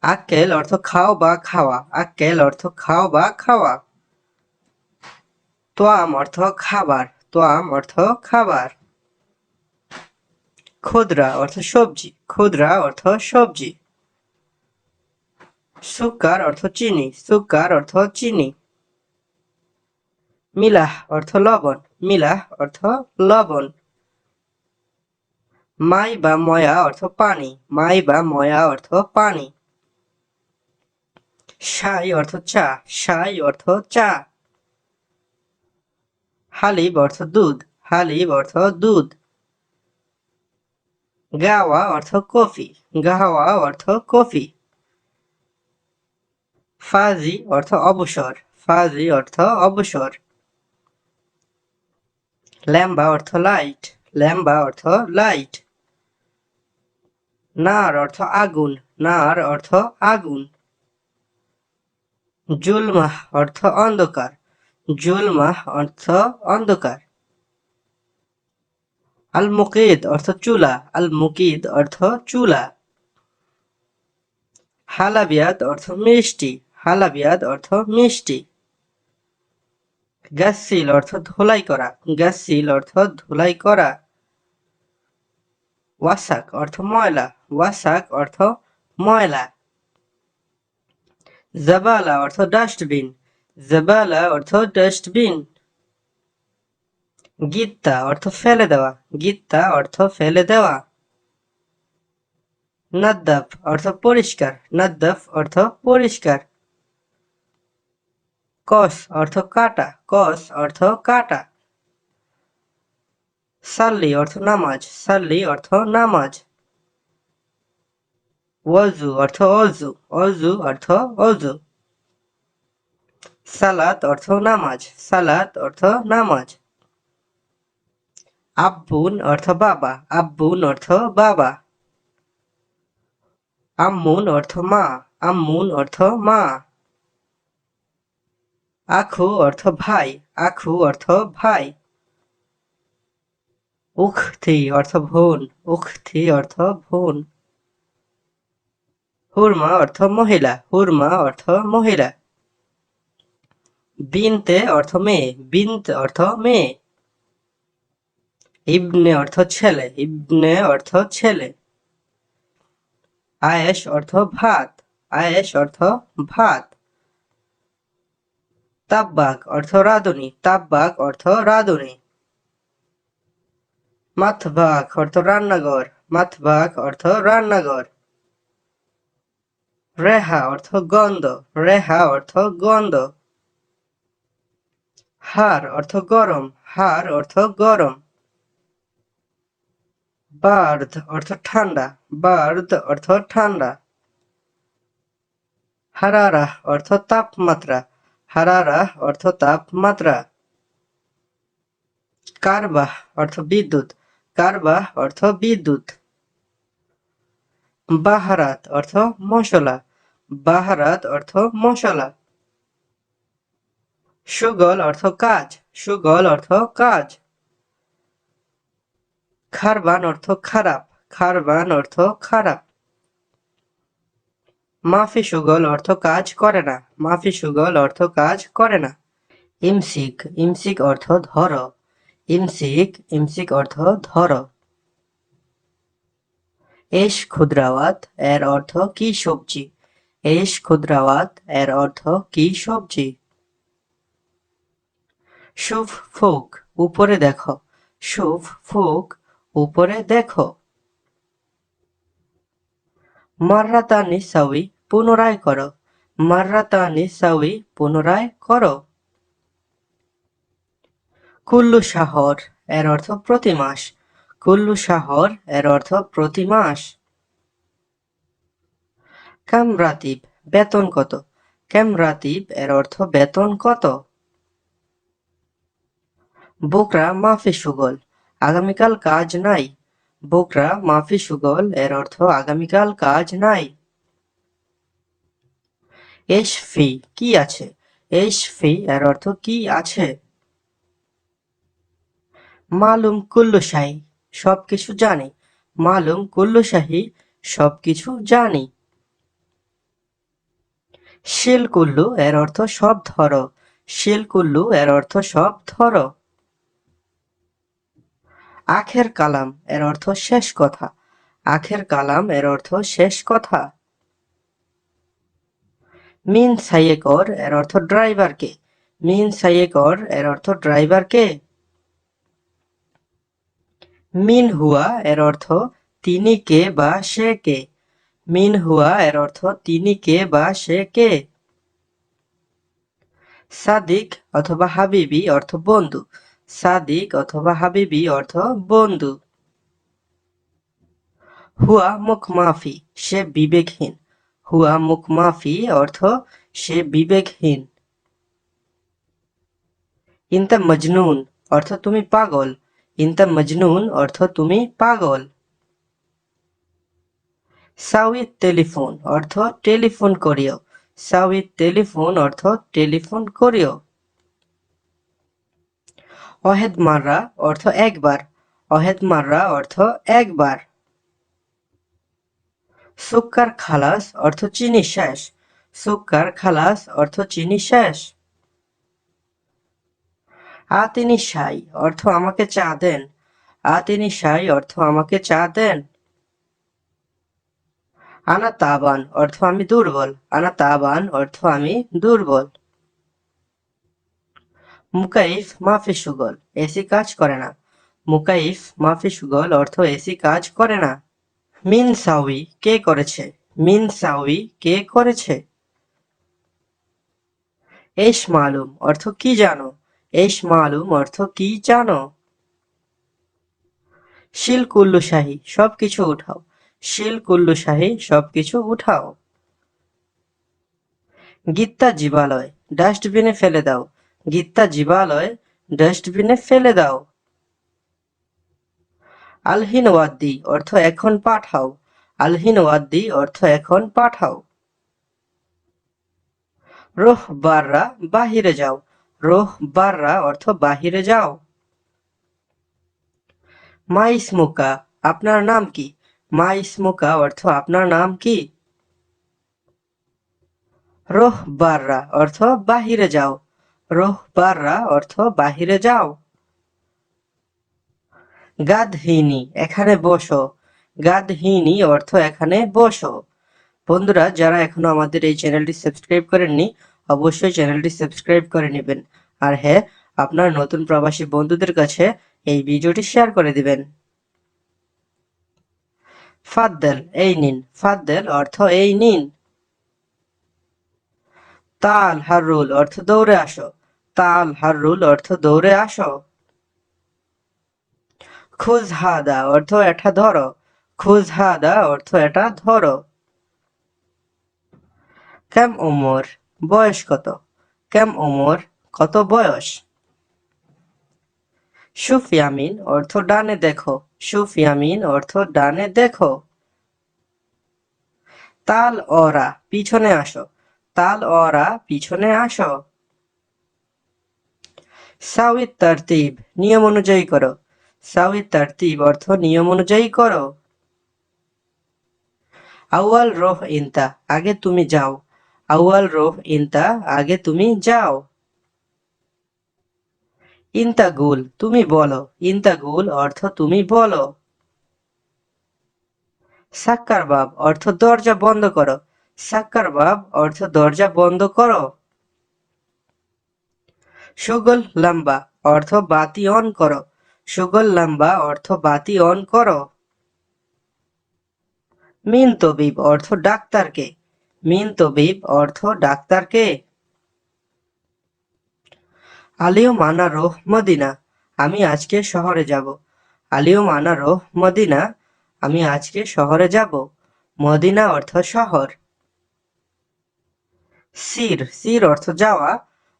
আক্কেল অর্থ খাও বা খাওয়া। আক্কেল অর্থ খাও বা খাওয়া। তোয়াম অর্থ খাবার। তোয়াম অর্থ খাবার। খুদরা অর্থ সবজি। খুদরা অর্থ সবজি। সুকার অর্থ চিনি। সুকার অর্থ চিনি। মিলাহ অর্থ লবণ। মিলাহ অর্থ লবণ। মাই বা ময়া অর্থ পানি। মাই বা ময়া অর্থ পানি। শাই অর্থ চা। শাই অর্থ চা। হালিব অর্থ দুধ। হালিব অর্থ দুধ। গাওয়া অর্থ কফি। গাওয়া অর্থ কফি। ফাজি অর্থ অবসর। ফাজি অর্থ অবসর। ল্যাম্বা অর্থ লাইট। ল্যাম্বা অর্থ লাইট। নার অর্থ আগুন। নার অর্থ আগুন। জুলমাহ অর্থ অন্ধকার। জুলমাহ অর্থ অন্ধকার। আল মুকিদ অর্থ চুলা। আল মুকিদ অর্থ চুলা। হালাবিয়াত অর্থ মিষ্টি। হালাবিয়াত অর্থ মিষ্টি। গাসিল অর্থ ধোলাই করা। গাসিল অর্থ ধোলাই করা। ওয়াসাক অর্থ ময়লা। ওয়াসাক অর্থ ময়লা। জাবালা অর্থ ডাস্টবিন। জাবালা অর্থ ডাস্টবিন। গিত্তা অর্থ ফেলে দেওয়া। গিত্তা অর্থ ফেলে দেওয়া। নাদ্দাফ অর্থ পরিষ্কার। নাদ্দাফ অর্থ পরিষ্কার। কস অর্থ কাটা। কস অর্থ কাটা। সাল্লি অর্থ নামাজ। সাল্লি অর্থ নামাজ। ওয়াজু অর্থ অজু। অজু অর্থ অজু। সালাত অর্থ নামাজ। সালাত অর্থ নামাজ। আব্বুন অর্থ বাবা। আব্বুন অর্থ বাবা। আম্মুন অর্থ মা। আম্মুন অর্থ মা। আখু অর্থ ভাই। আখু অর্থ ভাই। উখতি অর্থ বোন। উখতি অর্থ বোন। হুরমা অর্থ মহিলা। হুরমা অর্থ মহিলা। বিনতে অর্থ মেয়ে। বিনত অর্থ মেয়ে। ইবনে অর্থ ছেলে। ইবনে অর্থ ছেলে। আয়েশ অর্থ ভাত। আয়েশ অর্থ ভাত। তাব্বাক অর্থ রাঁধুনি। তাব্বাক অর্থ রাঁধুনি। মাতবাখ অর্থ রান্নাঘর। মাতবাখ অর্থ রান্নাঘর। রেহা অর্থ গন্ধ। রেহা অর্থ গন্ধ। হার অর্থ গরম। হার অর্থ গরম। বার্দ অর্থ ঠান্ডা। বার্দ অর্থ ঠান্ডা। হারারা অর্থ তাপমাত্রা। হারারা অর্থ তাপমাত্রা। কারবাহ অর্থ বিদ্যুৎ। কারবাহ অর্থ বিদ্যুৎ। বাহারাত অর্থ মশলা। বাহারাত অর্থ মশলা। সুগল অর্থ কাজ। সুগল অর্থ কাজ। খারবান অর্থ খারাপ। খারবান অর্থ খারাপ। মাফি সুগল অর্থ কাজ করে না। মাফি সুগল অর্থ কাজ করে না। ইমসিক ইমসিক অর্থ ধর। ইমসিক ইমসিক অর্থ ধর। এশ খুদ্রাওয়াত এর অর্থ কি সবজি। এশ খুদ্রাওয়াত এর অর্থ কি সবজি। শুভ ফুক উপরে দেখো। শুভ ফুক উপরে দেখো। মাররাতানি সাউই পুনরায় করো। মাররাতানি সাউই পুনরায় করো। কুল্লু শাহর এর অর্থ প্রতি মাস। কুল্লু শাহর এর অর্থ প্রতি মাস। কামরাতিব বেতন কত। কামরাতিব এর অর্থ বেতন কত। বুকরা মাফি সুগল আগামীকাল কাজ নাই। বুকরা মাফি সুগল এর অর্থ আগামীকাল কাজ নাই। এশফি কি আছে। এশফি এর অর্থ কি আছে। মালুম কুল্লু শাহি সবকিছু জানি। মালুম কুল্লু শাহি সবকিছু জানি। শিলকুল্লু এর অর্থ সব ধরো। শিলকুল্লু এর অর্থ সব ধরো। আখের কালাম এর অর্থ শেষ কথা। আখের কালাম এর অর্থ শেষ কথা। মিন সাইয়েকর এর অর্থ ড্রাইভার কে। মিন সাইয়েকর এর অর্থ ড্রাইভার কে। মিন হুয়া এর অর্থ তিনি কে বা সে কে। মিন হুয়া এর অর্থ তিনি কে বা সে কে। সাদিক অথবা হাবিবি অর্থ বন্ধু। সাদিক অথবা হাবিবি অর্থ বন্ধু। হুয়া মুখ মাফি সে বিবেকহীন। হুয়া মুখ মাফি অর্থ সে বিবেকহীন। ইনতা মজনুন অর্থ তুমি পাগল। ইনতা মজনুন অর্থ তুমি পাগল। সাউইত টেলিফোন অর্থ টেলিফোন করিও। সাউইত টেলিফোন অর্থ টেলিফোন করিও। অহেদ মাররা অর্থ একবার। অহেদ মাররা অর্থ একবার। সুক্কার খালাস অর্থ চিনি শেষ। সুক্কার খালাস অর্থ চিনি শেষ। আতিনি শাই অর্থ আমাকে চা দেন। আতিনি শাই অর্থ আমাকে চা দেন। আনা তাবান অর্থ আমি দুর্বল। আনা তাবান অর্থ আমি দুর্বল। মুকাইফ মাফি সুগল এসি কাজ করে না। মুকাইফ মাফি সুগল অর্থ এসি কাজ করে না। মিন সাউই কে করেছে। মিন সাউই কে করেছে। এশ মালুম অর্থ কি জানো। এশ মালুম অর্থ কি জানো। শিল কুল্লু শাহী সবকিছু উঠাও। শিল কুল্লু শাহী সবকিছু উঠাও। গীতা জীবালয় ডাস্টবিনে ফেলে দাও। গীতা জীবালয় ডাস্টবিনে ফেলে দাও। আলহিন ওয়াদ্দি অর্থ এখন পাঠাও। আলহিন ওয়াদ্দি অর্থ এখন পাঠাও। রোহ বাররা বাহিরে যাও। রোহ বাররা অর্থ বাহিরে যাও। মা ইসমুকা আপনার নাম কি। মা ইসমুকা অর্থ আপনার নাম কি। রোহ বাররা অর্থ বাহিরে যাও। রোহ বাররা অর্থ বাহিরে যাও। গাদহিনী এখানে বসো। গাদহিনী অর্থ এখানে বসো। বন্ধুরা যারা এখনো আমাদের এই চ্যানেলটি সাবস্ক্রাইব করেননি অবশ্যই চ্যানেলটি সাবস্ক্রাইব করে নেবেন। আর হ্যাঁ, আপনার নতুন প্রবাসী বন্ধুদের কাছে এই ভিডিওটি শেয়ার করে দিবেন। ফাদ্দেল এই নিন। ফাদ্দেল অর্থ এই নিন। তাল হারুল অর্থ দৌড়ে আসো। তাল হারুল অর্থ দৌড়ে আসো। খুজ হাদা অর্থ এটা ধরো। খুজ হাদা অর্থ এটা ধরো। ক্যাম ওমর বয়স কত। ক্যাম ওমর কত বয়স। সুফিয়ামিন অর্থ ডানে দেখো। সুফিয়ামিন অর্থ ডানে দেখো। তাল অরা পিছনে আসো। তাল অরা পিছনে আসো। সাউইত তারতিব নিয়ম অনুযায়ী করো। সাউইত তারতিব অর্থ নিয়ম অনুযায়ী করো। আউয়াল রোহ ইনতা আগে তুমি যাও। আউয়াল রোহ ইনতা আগে তুমি যাও। ইনতাগুল তুমি বলো। ইনতাগুল অর্থ তুমি বলো। সাক্কার বাব অর্থ দরজা বন্ধ করো। সাক্কার বাব অর্থ দরজা বন্ধ করো। সুগল লম্বা অর্থ বাতি অন করো। সুগল লম্বা অর্থ বাতি অন করো। মিন তবিব অর্থ ডাক্তারকে। মিন তবিব অর্থ ডাক্তারকে। আলিও মানা রোহ মদিনা আমি আজকে শহরে যাব। আলিও মানা রোহ মদিনা আমি আজকে শহরে যাব। মদিনা অর্থ শহর। সির সির অর্থ যাওয়া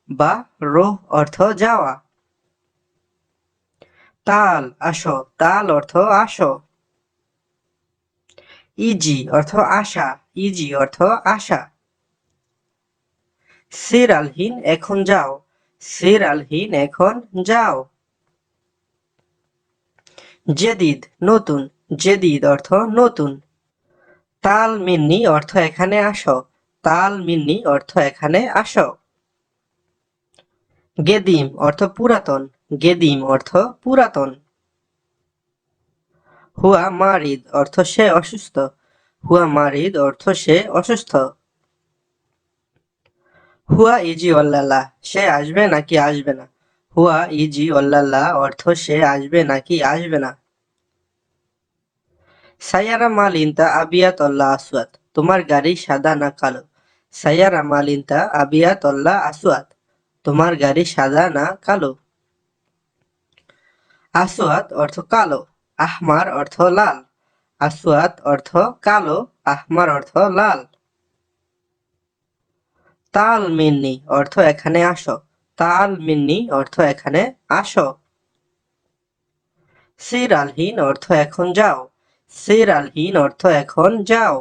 বা রোহ অর্থ যাওয়া। তাল আসো তাল অর্থ আসো। ইজি অর্থ আশা। ইজি অর্থ আশা। সির আলহিন এখন যাও। সির আলহিন এখন যাও। জেদিদ নতুন। জেদিদ অর্থ নতুন। তাল মিন্নি অর্থ এখানে আসো। তাল মিন্নি অর্থ এখানে আসো। গেদিম অর্থ পুরাতন, গেদিম অর্থ পুরাতন। হুয়া মারিদ অর্থ সে অসুস্থ, হুয়া মারিদ অর্থ সে অসুস্থ। হুয়া ইজি অল্লাল্লাহ সে আসবে নাকি আসবে না, হুয়া ইজি অল্লাল্লাহ অর্থ সে আসবে নাকি আসবে না। সায়ারা মালিনতা আবিয়াত অল্লাহ আসওয়াত তোমার গাড়ি সাদা না কালো, সায়ারা মালিনতা আবিয়াত অল্লাহ আসওয়াত তোমার গাড়ি সাদা না কালো। আসওয়াত অর্থ কালো, আহমার অর্থ লাল, আসওয়াত অর্থ কালো, আহমার অর্থ লাল। তাল মিন্নি অর্থ এখানে আসো, তাল মিন্নি অর্থ এখানে আসো। সির আলহিন অর্থ এখন যাও, সির আলহিন অর্থ এখন যাও।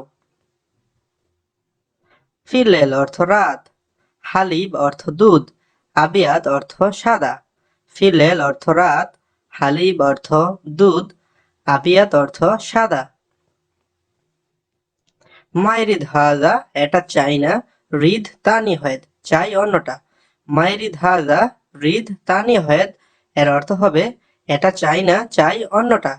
ফিলেল অর্থ রাত, হালিব অর্থ দুধ, আবিয়াত অর্থ সাদা। ফিলেল অর্থ রাত, হালিব অর্থ দুধ, আবিয়াত অর্থ সাদা। মাইরিদ হাজা এটা চাই না, রিদ তানি হয়েদ চাই অন্যটা। মাইরিদ হাজা রিদ তানি হয়েদ এর অর্থ হবে এটা চাই না, চাই অন্যটা।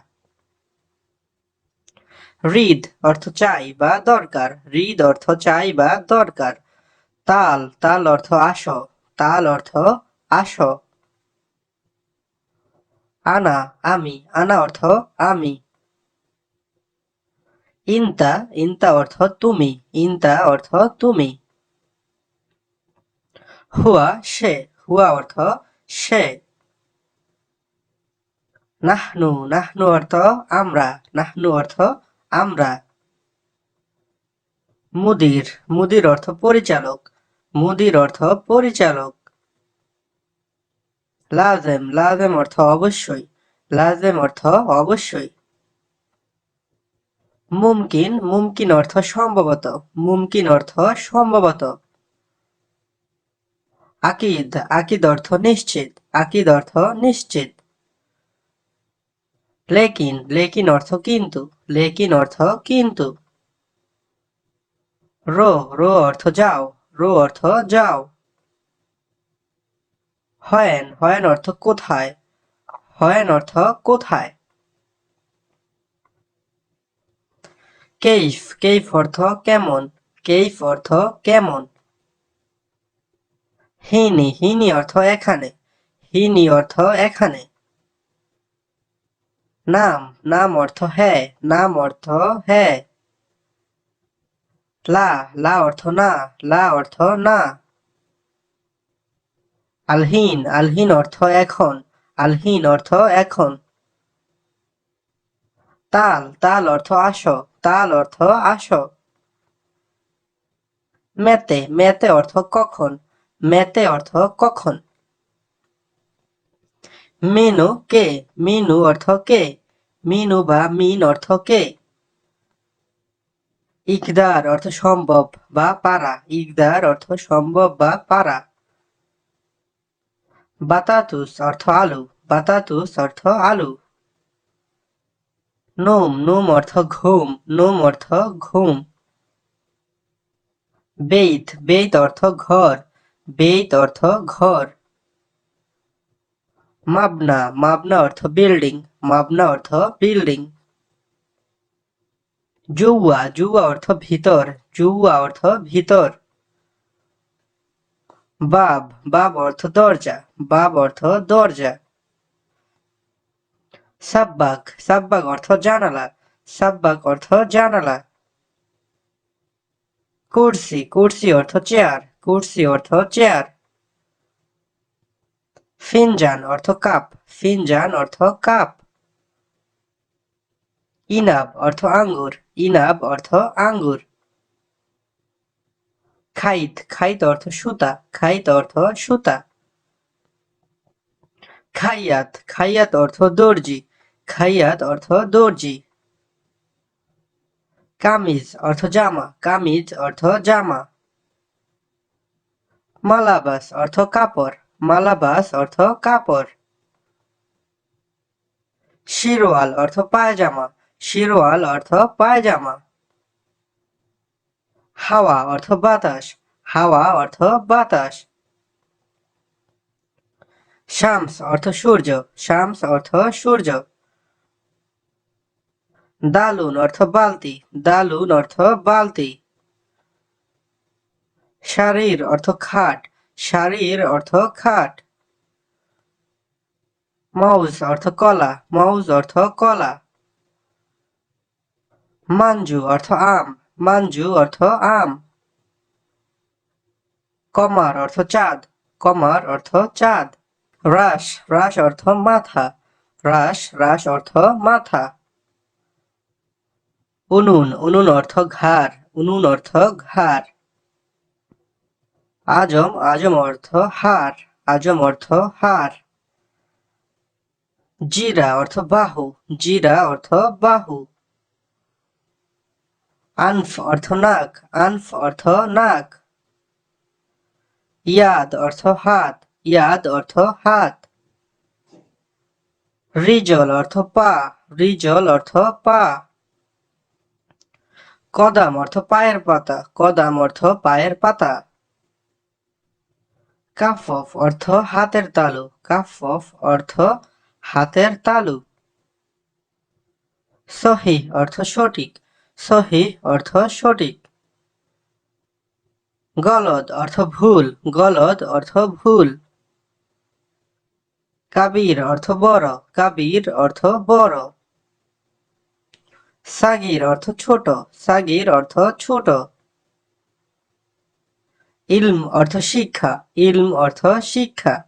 রিদ অর্থ চাই বা দরকার, রিদ অর্থ চাই বা দরকার। তাল তাল অর্থ আসো, তাল অর্থ আসো। আনা আমি, আনা অর্থ আমি। ইনতা ইনতা অর্থ তুমি, ইনতা অর্থ তুমি। হুয়া সে, হুয়া অর্থ সে। নাহনু নাহনু অর্থ আমরা, নাহনু অর্থ আমরা। মুদির মুদির অর্থ পরিচালক, মুদির অর্থ পরিচালক। লাজেম লাজেম অর্থ অবশ্যই, লাজেম অর্থ অবশ্যই। মুমকিন মুমকিন অর্থ সম্ভবত, মুমকিন অর্থ সম্ভবত। আকিদ আকিদ অর্থ নিশ্চিত, আকিদ অর্থ নিশ্চিত। লেকিন লেকিন অর্থ কিন্তু, লেকিন অর্থ কিন্তু। রো রো অর্থ যাও, রো অর্থ যাও। হয়েন হয়েন অর্থ কোথায়, হয়েন অর্থ কোথায়। কেইফ কেইফ অর্থ কেমন, কেইফ অর্থ কেমন। হিনি হিনি অর্থ এখানে, হিনি অর্থ এখানে। নাম নাম অর্থ হ্যাঁ, নাম অর্থ হ্যাঁ। লা লা অর্থ না, লা অর্থ না। আলহিন আলহিন অর্থ এখন, আলহিন অর্থ এখন। তাল তাল অর্থ আসো, তাল অর্থ আসো। মেতে মেতে অর্থ কখন, মেতে অর্থ কখন। মিনু কে, মিনু অর্থ কে, মিনু বা মিন অর্থ কে। ইকদার অর্থ সম্ভব বা পারা, ইকদার অর্থ সম্ভব বা পারা। বাতাতুস অর্থ আলু, বাতাতুস অর্থ আলু। নোম নোম অর্থ ঘুম, নোম অর্থ ঘুম। বেইত বেইত অর্থ ঘর, বেইত অর্থ ঘর। মাবনা মাবনা অর্থ বিল্ডিং, মাবনা অর্থ বিল্ডিং। জুয়া জুয়া অর্থ ভিতর, জুয়া অর্থ ভিতর। বাব বাব অর্থ দরজা, বাব অর্থ দরজা। সাব্বাক সাব্বাক অর্থ জানালা, সাব্বাক অর্থ জানালা। কুরসি কুরসি অর্থ চেয়ার, কুরসি অর্থ চেয়ার। ফিনজান অর্থ কাপ, ফিনজান অর্থ কাপ। ইনাব অর্থ আঙ্গুর, ইনাব অর্থ আঙ্গুর। খাইত খাইত অর্থ সুতা, খাইত অর্থ সুতা। খাইয়াত খাইয়াত অর্থ দর্জি, খাইয়াত অর্থ দর্জি। কামিজ অর্থ জামা, কামিজ অর্থ জামা। মালাবাস অর্থ কাপড়, মালাবাস অর্থ কাপড়। শিরওয়াল অর্থ পায়জামা, শিরওয়াল অর্থ পায়জামা। হাওয়া অর্থ বাতাস, হাওয়া অর্থ বাতাস। শামস অর্থ সূর্য, শামস অর্থ সূর্য। দালুন অর্থ বালতি, দালুন অর্থ বালতি। শারীর অর্থ খাট, শারীর অর্থ খাট। মৌজ অর্থ কলা, মৌজ অর্থ কলা। মাঞ্জু অর্থ আম, মাঞ্জু অর্থ আম। কমার অর্থ চাঁদ, কমার অর্থ চাঁদ। রাস, রাস অর্থ মাথা, রাস, রাস অর্থ মাথা। উনুন, উনুন অর্থ ঘাড়, উনুন অর্থ ঘাড়। আজম, আজম অর্থ হাড়, আজম অর্থ হাড়। জিরা অর্থ বাহু, জিরা অর্থ বাহু। আনফ অর্থ নাক, আনফ অর্থ নাক। ইয়াদ অর্থ হাত, ইয়াদ অর্থ হাত। রিজল অর্থ পা, রিজল অর্থ পা। কদাম অর্থ পায়ের পাতা, কদাম অর্থ পায়ের পাতা। কাফফ অর্থ হাতের তালু, কাফফ অর্থ হাতের তালু। সহিহ অর্থ সঠিক, সহিহ অর্থ সঠিক। গলদ অর্থ ভুল, গলদ অর্থ ভুল। কাবির অর্থ বড়, কাবির অর্থ বড়। সাগির অর্থ ছোট, সাগির অর্থ ছোট। ইলম অর্থ শিক্ষা, ইলম অর্থ শিক্ষা।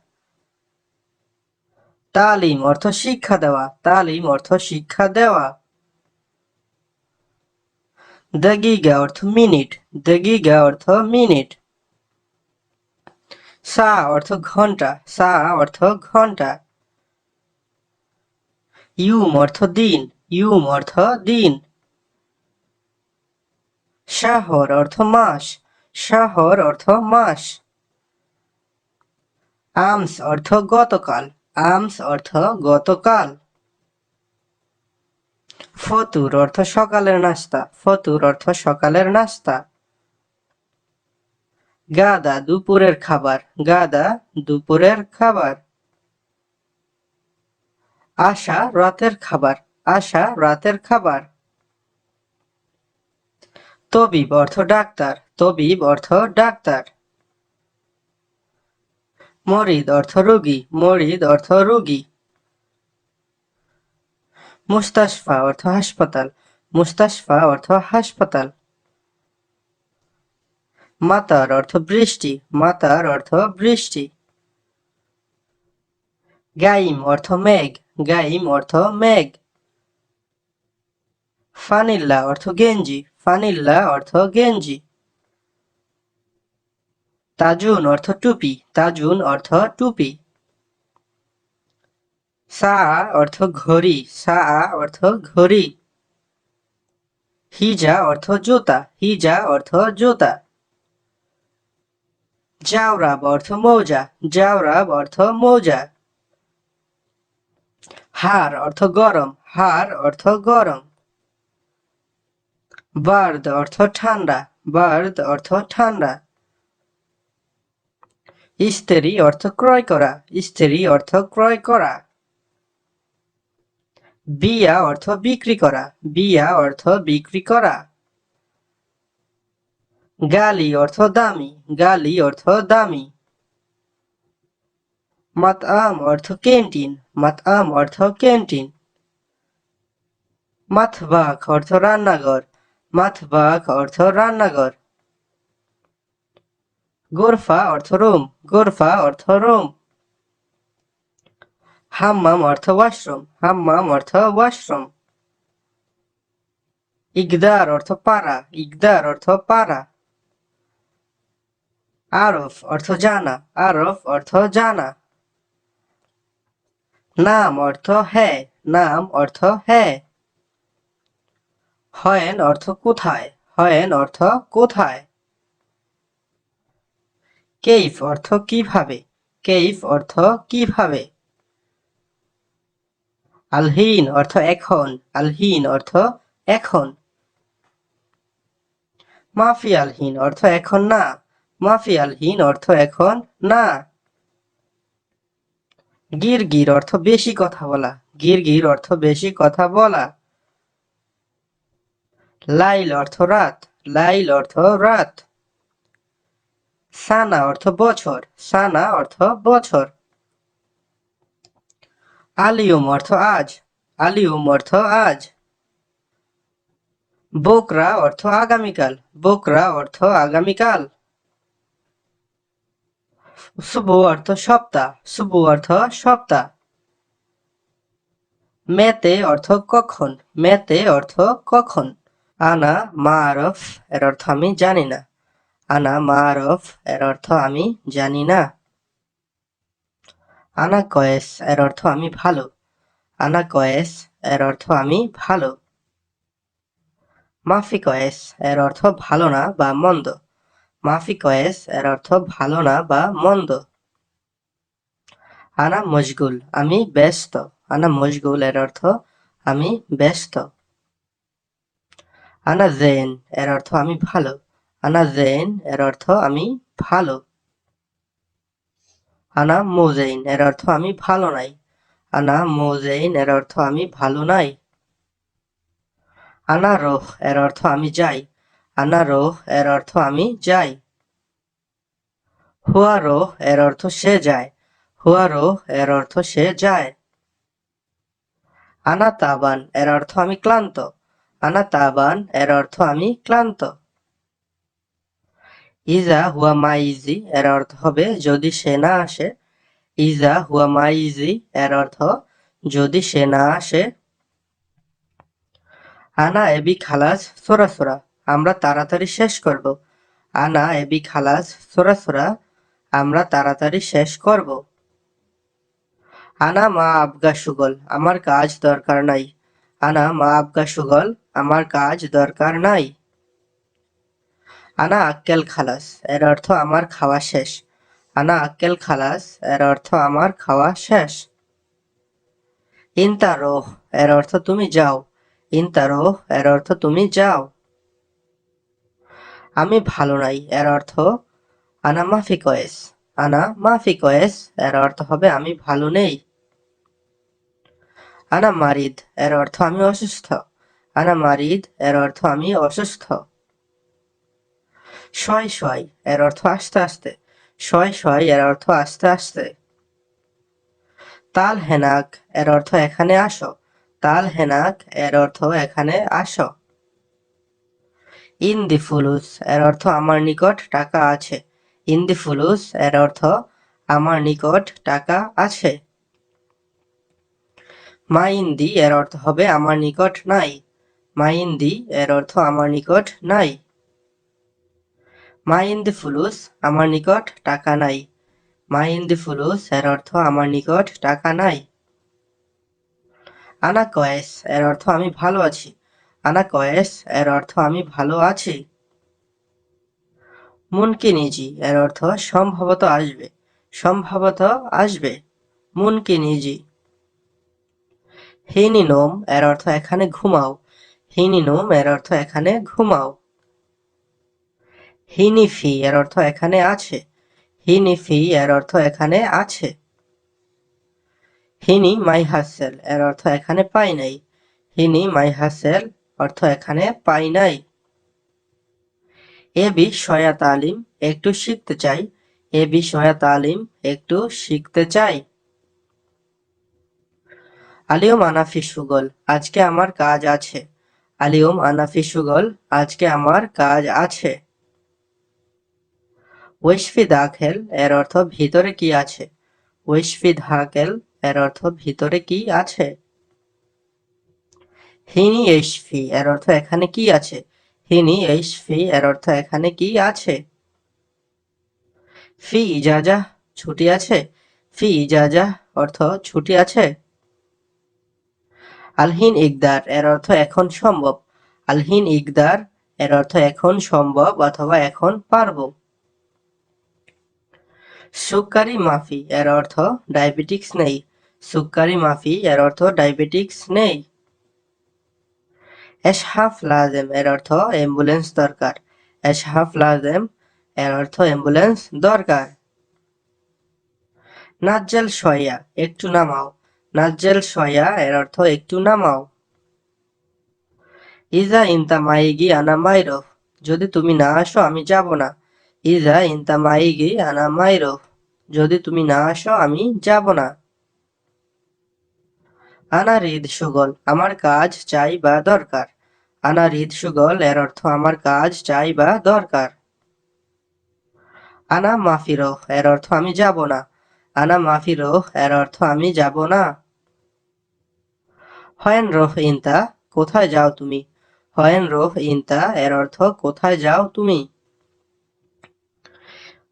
তালিম অর্থ শিক্ষা দেওয়া, তালিম অর্থ শিক্ষা দেওয়া। দাগিগা অর্থ মিনিট, দাগিগা অর্থ মিনিট। সা অর্থ ঘন্টা, সা অর্থ ঘন্টা। ইউম অর্থ দিন, ইউম অর্থ দিন। শাহর অর্থ মাস, শাহর অর্থ মাস। আমস অর্থ গতকাল, আমস অর্থ গতকাল। ফতুর অর্থ সকালের নাস্তা, ফতুর অর্থ সকালের নাস্তা। গাদা দুপুরের খাবার, গাদা দুপুরের খাবার। আশা রাতের খাবার, আশা রাতের খাবার। তবিব অর্থ ডাক্তার, তবিব অর্থ ডাক্তার। মরিদ অর্থ রোগী, মরিদ অর্থ রোগী। মুস্তাশফা অর্থ হাসপাতাল, মুস্তাশফা অর্থ হাসপাতাল। মাতার অর্থ বৃষ্টি, মাতার অর্থ বৃষ্টি। গাইম অর্থ মেঘ, গাইম অর্থ মেঘ। ফানিল্লা অর্থ গেঞ্জি, ফানিল্লা অর্থ গেঞ্জি। তাজুন অর্থ টুপি, তাজুন অর্থ টুপি। সা অর্থ ঘড়ি, সা অর্থ ঘড়ি। হিজা অর্থ জুতা, হিজা অর্থ জুতা। জাওরাব অর্থ মৌজা, জাওরাব অর্থ মৌজা। হার অর্থ গরম, হার অর্থ গরম। বার্দ অর্থ ঠান্ডা, বার্দ অর্থ ঠান্ডা। ইস্তেরি অর্থ ক্রয় করা, ইস্তেরি অর্থ ক্রয় করা। বিয়া অর্থ বিক্রি করা, বিয়া অর্থ বিক্রি করা। গালি অর্থ দামি, গালি অর্থ দামি। মাতআম অর্থ ক্যান্টিন, মাতআম অর্থ ক্যান্টিন। মাথবাখ অর্থ রান্নাঘর, মাথবাখ অর্থ রান্নাঘর। গোরফা অর্থ রুম, গোরফা অর্থ রুম। হাম্মাম অর্থ ওয়াশরুম, হাম্মাম অর্থ ওয়াশরুম। ইকদার অর্থ পারা, ইকদার অর্থ পারা। আরফ অর্থ জানা, আরফ অর্থ জানা। নাম অর্থ হ্যাঁ, নাম অর্থ হ্যাঁ। হয়েন অর্থ কোথায়, হয়েন অর্থ কোথায়। কেইফ অর্থ কিভাবে, কেইফ অর্থ কিভাবে। আলহিন অর্থ এখন, আলহিন অর্থ এখন। মাফিয়ালহীন অর্থ এখন না, মাফিয়ালহীন অর্থ এখন না। গিরগির অর্থ বেশি কথা বলা, গিরগির অর্থ বেশি কথা বলা। লাইল অর্থ রাত, লাইল অর্থ রাত। সানা অর্থ বছর, সানা অর্থ বছর। আলিয়ম অর্থ আজ, আলিয়ম অর্থ আজ। বোকরা অর্থ আগামীকাল, বোকরা অর্থ আগামীকাল। শুভ অর্থ সপ্তাহ, শুভ অর্থ সপ্তাহ। মেতে অর্থ কখন, মেতে অর্থ কখন। আনা মারফ এর অর্থ আমি জানি না, আনা মারফ এর অর্থ আমি জানি না। আনা কয়েস এর অর্থ আমি ভালো, আনা কয়েস এর অর্থ আমি ভালো। মাফি কয়েস এর অর্থ ভালো না বা মন্দ, মাফি কয়েস এর অর্থ ভালো না বা মন্দ। আনা মশগুল আমি ব্যস্ত, আনা মশগুল এর অর্থ আমি ব্যস্ত। আনা জেন এর অর্থ আমি ভালো, আনা জেন এর অর্থ আমি ভালো। আনা মোজেইন এর অর্থ আমি ভালো নাই, আনা মোজেইন এর অর্থ আমি ভালো নাই। আনা রোহ এর অর্থ আমি যাই, আনা রোহ এর অর্থ আমি যাই। হুয়া রোহ এর অর্থ সে যায়, হুয়া রোহ এর অর্থ সে যায়। আনা তাবান এর অর্থ আমি ক্লান্ত, আনা তাবান এর অর্থ আমি ক্লান্ত। ইজা হুয়া মাইজি এর অর্থ হবে যদি সে না আসে, ইজা হুয়া মাইজি এর অর্থ যদি সে না আসে। আনা এবি খালাস সোরা সোরা আমরা তাড়াতাড়ি শেষ করব, আনা এবি খালাস সোরা সোরা আমরা তাড়াতাড়ি শেষ করব। আনা মা আবগা সুগল আমার কাজ দরকার নাই, আনা মা আবগা সুগল আমার কাজ দরকার নাই। আনা আক্কেল খালাস এর অর্থ আমার খাওয়া শেষ, আনা আক্কেল খালাস এর অর্থ আমার খাওয়া শেষ। ইনতা রোহ এর অর্থ তুমি যাও, ইনতা রোহ এর অর্থ তুমি যাও। আমি ভালো নাই এর অর্থ আনা মাফি কয়েস, আনা মাফি কয়েস এর অর্থ হবে আমি ভালো নেই। আনা মারিদ এর অর্থ আমি অসুস্থ, আনা মারিদ এর অর্থ আমি অসুস্থ। শয় শয় এর অর্থ আস্তে আস্তে, শয় শয় এর অর্থ আস্তে আস্তে। তাল হেনাক এর অর্থ এখানে আসো, তাল হেনাক এর অর্থ এখানে আসো। ইন্দি ফুলুস এর অর্থ আমার নিকট টাকা আছে, ইন্দি ফুলুস এর অর্থ আমার নিকট টাকা আছে। মাইন্দি এর অর্থ হবে আমার নিকট নাই, মাইন্দি এর অর্থ আমার নিকট নাই। মাইন্দি ফুলুস আমার নিকট টাকা নাই, মাইন্দি ফুলুস এর অর্থ আমার নিকট টাকা নাই। আনা কয়েস এর অর্থ আমি ভালো আছি, আনা কয়েস এর অর্থ আমি ভালো আছি। মুনকিনিজি এর অর্থ সম্ভবত আসবে, সম্ভবত আসবে, মুনকিনিজি। হিনিনোম এর অর্থ এখানে ঘুমাও, হিনিনোম এর অর্থ এখানে ঘুমাও। হিনিফি এর অর্থ এখানে আছে, হিনিফি এর অর্থ এখানে আছে। হিনি মাই হাসেল এর অর্থ এখানে পাই নাই, হিনি মাই হাসেল অর্থ এখানে পাই নাই। এ বিষয়া তালিম একটু শিখতে চাই, এ বিষয়া তালিম একটু শিখতে চাই। আলিয়ম আনাফি সুগল আজকে আমার কাজ আছে, আলিয়ম আনাফি সুগল আজকে আমার কাজ আছে। ওয়েশফি দাখেল এর অর্থ ভিতরে কি আছে, ওয়েশফি দাখেল এর অর্থ ভিতরে কি আছে। হিনি এইশফি এর অর্থ এখানে কি আছে, হিনি এইশফি এর অর্থ এখানে কি আছে। ফি ইজাজা ছুটি আছে, ফি ইজাজা অর্থ ছুটি আছে। আলহিন ইকদার এর অর্থ এখন সম্ভব, আলহিন ইকদার এর অর্থ এখন সম্ভব অথবা এখন পারবো। সুক্কারি মাফি এর অর্থ ডায়াবেটিক্স নেই, সুক্কারি মাফি এর অর্থ ডায়াবেটিক্স নেই। এসহাফ লাজেম এর অর্থ অ্যাম্বুলেন্স দরকার, এসহাফ লাজেম এর অর্থ অ্যাম্বুলেন্স দরকার। নাজ্জেল শয়া একটু নামাও। নাজ্জেল শয়া এর অর্থ একটু নামাও। ইজা ইনতা মাইগি আনা মাইরফ যদি তুমি না আসো আমি যাব না। ইজা ইনতা মাইগি আনা মাইরফ যদি তুমি না আসো আমি যাব না। আনা রিদ সুগল আমার কাজ চাই বা দরকার। আনা রিদ সুগল এর অর্থ আমার কাজ চাই বা দরকার। আনা মাফিরোহ এর অর্থ আমি যাব না। আনা মাফিরোহ এর অর্থ আমি যাব না। হয়েন রোহ ইনতা কোথায় যাও তুমি। হয়েন রোহ ইনতা এর অর্থ কোথায় যাও তুমি।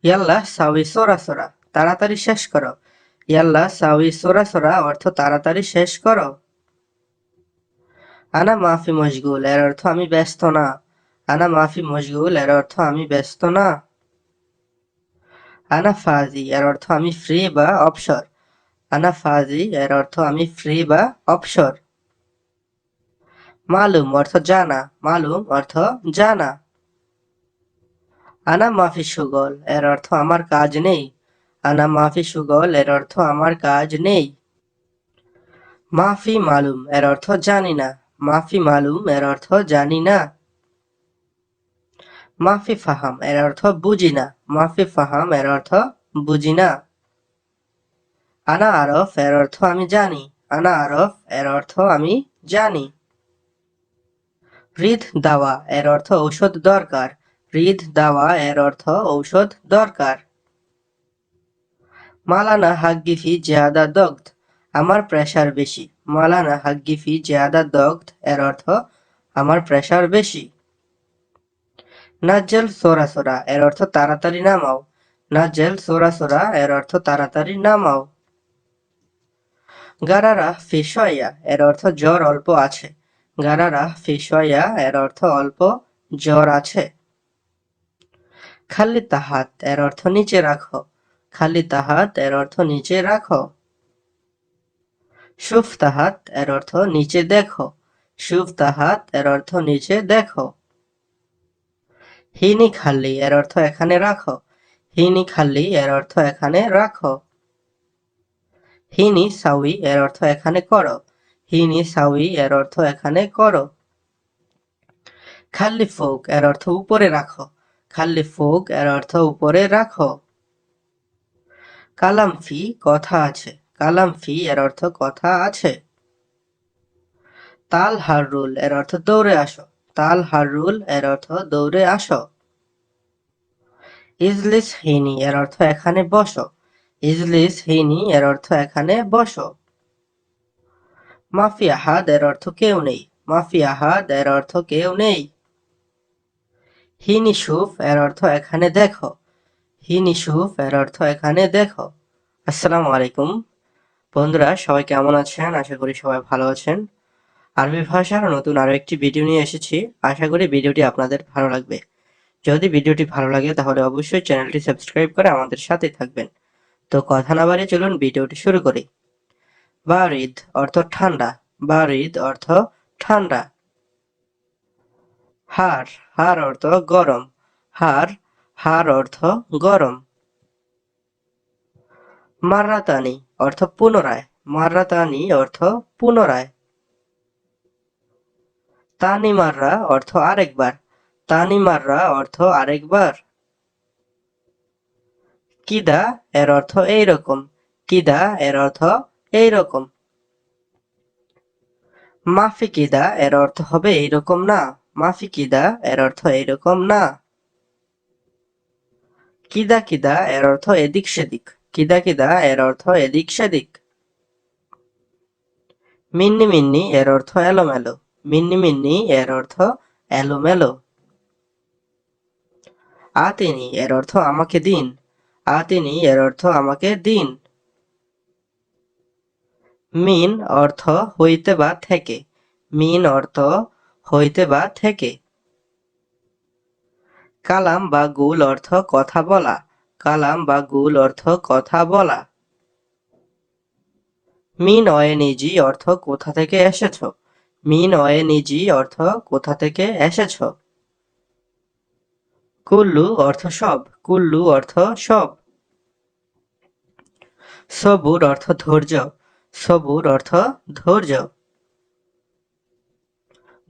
ইয়াল্লা সাউই সোরা সোরা তাড়াতাড়ি শেষ করো। ইয়াল্লা সাউই সোরা সোরা অর্থ তাড়াতাড়ি শেষ করো। আনা মাফি মশগুল এর অর্থ আমি ব্যস্ত না। আনা মাফি মশগুল এর অর্থ আমি ব্যস্ত না। আনা ফাজি এর অর্থ আমি ফ্রি বা অবসর। আনা ফাজি এর অর্থ আমি ফ্রি বা অবসর। মালুম অর্থ জানা। মালুম অর্থ জানা। আনা মাফি সুগল এর অর্থ আমার কাজ নেই। আনা মাফি সুগল এর অর্থ আমার কাজ নেই। মাফি মালুম এর অর্থ জানি না। মাফি মালুম এর অর্থ জানি না। মাফি ফাহাম এর অর্থ বুঝি না। মাফি ফাহাম এর অর্থ বুঝি না। আনা আরফ এর অর্থ আমি জানি। আনা আরফ এর অর্থ আমি জানি। রিদ দাওয়া এর অর্থ ঔষধ দরকার। রিদ দাওয়া এর অর্থ ঔষধ দরকার। মালানা হাগ্গিফি জিয়াদা দগ্ধ আমার প্রেসার বেশি। মালানা হাগ্গিফি জিয়াদা দগ্ধ এর অর্থ আমার প্রেসার বেশি। নাজ্জেল সোরা সোরা এর অর্থ তাড়াতাড়ি নামাও। নাজ্জেল সোরা সোরা এর অর্থ তাড়াতাড়ি নামাও। গারারা ফিশয়া এর অর্থ জ্বর অল্প আছে। গারারা ফিশয়া এর অর্থ অল্প জ্বর আছে। খালি তাহাত এর অর্থ নিচে রাখো। খালি তাহাত এর অর্থ নিচে রাখো। শুফ তাহাত এর অর্থ নিচে দেখো। শুফ তাহাত এর অর্থ নিচে দেখো। হিনি খালি এর অর্থ এখানে রাখো। হিনি খালি এর অর্থ এখানে রাখো। হিনি সাউই এর অর্থ এখানে করো। হিনি সাউই এর অর্থ এখানে করো। খাল্লি ফোক এর অর্থ উপরে রাখো। খাল্লি ফোক এর অর্থ উপরে রাখো। কালাম ফি কথা আছে। কালাম ফি এর অর্থ কথা আছে। তাল হাররুল এর অর্থ দৌড়ে আসো। তাল হাররুল এর অর্থ দৌড়ে আসো। ইজলিস হিনি এর অর্থ এখানে বসো। ইজলিস হিনি এর অর্থ এখানে বসো। মাফি আহাদ এর অর্থ কেউ নেই। মাফি আহাদ এর অর্থ কেউ নেই। হিনি সুফ এর অর্থ এখানে দেখো। হিনি সুফ এর অর্থ এখানে দেখো। আসসালামু আলাইকুম বন্ধুরা, সবাই কেমন আছেন? আশা করি সবাই ভালো আছেন। আরবি ভাষার নতুন আরো একটি ভিডিও নিয়ে এসেছি। আশা করি ভিডিওটি আপনাদের ভালো লাগবে। যদি ভিডিওটি ভালো লাগে তাহলে অবশ্যই চ্যানেলটি সাবস্ক্রাইব করে আমাদের সাথে থাকবেন। তো কথা না বাড়িয়ে চলুন ভিডিওটি শুরু করি। বারিদ অর্থ ঠান্ডা। বারিদ অর্থ ঠান্ডা। হার হার অর্থ গরম। হার হার অর্থ গরম। মাররাতানি অর্থ পুনরায়। মাররাতানি অর্থ পুনরায়। তানি মাররা অর্থ আরেকবার। তানি মাররা অর্থ আরেকবার। কিদা এর অর্থ এইরকম। কিদা এর অর্থ এইরকম। মাফি কিদা এর অর্থ হবে এইরকম না। মাফি কিদা এর অর্থ এইরকম না। কিদা কিদা এর অর্থ এদিক সেদিক। কিদা কিদা এর অর্থ এদিক সেদিক। মিন্নি মিন্নি এর অর্থ এলোমেলো। মিন্নি মিন্নি এর অর্থ এলোমেলো। আতিনি এর অর্থ আমাকে দিন। আতিনি এর অর্থ আমাকে দিন। মিন অর্থ হইতে বা থেকে। মিন অর্থ হইতে বা থেকে। কালাম বা গুল অর্থ কথা বলা। কালাম বা গুল অর্থ কথা বলা। মিন অয়েনিজি অর্থ কোথা থেকে এসেছো। মিন অয়েনিজি অর্থ কোথা থেকে এসেছো। কুল্লু অর্থ সব, কুল্লু অর্থ সব। সবুর অর্থ ধৈর্য, সবুর অর্থ ধৈর্য।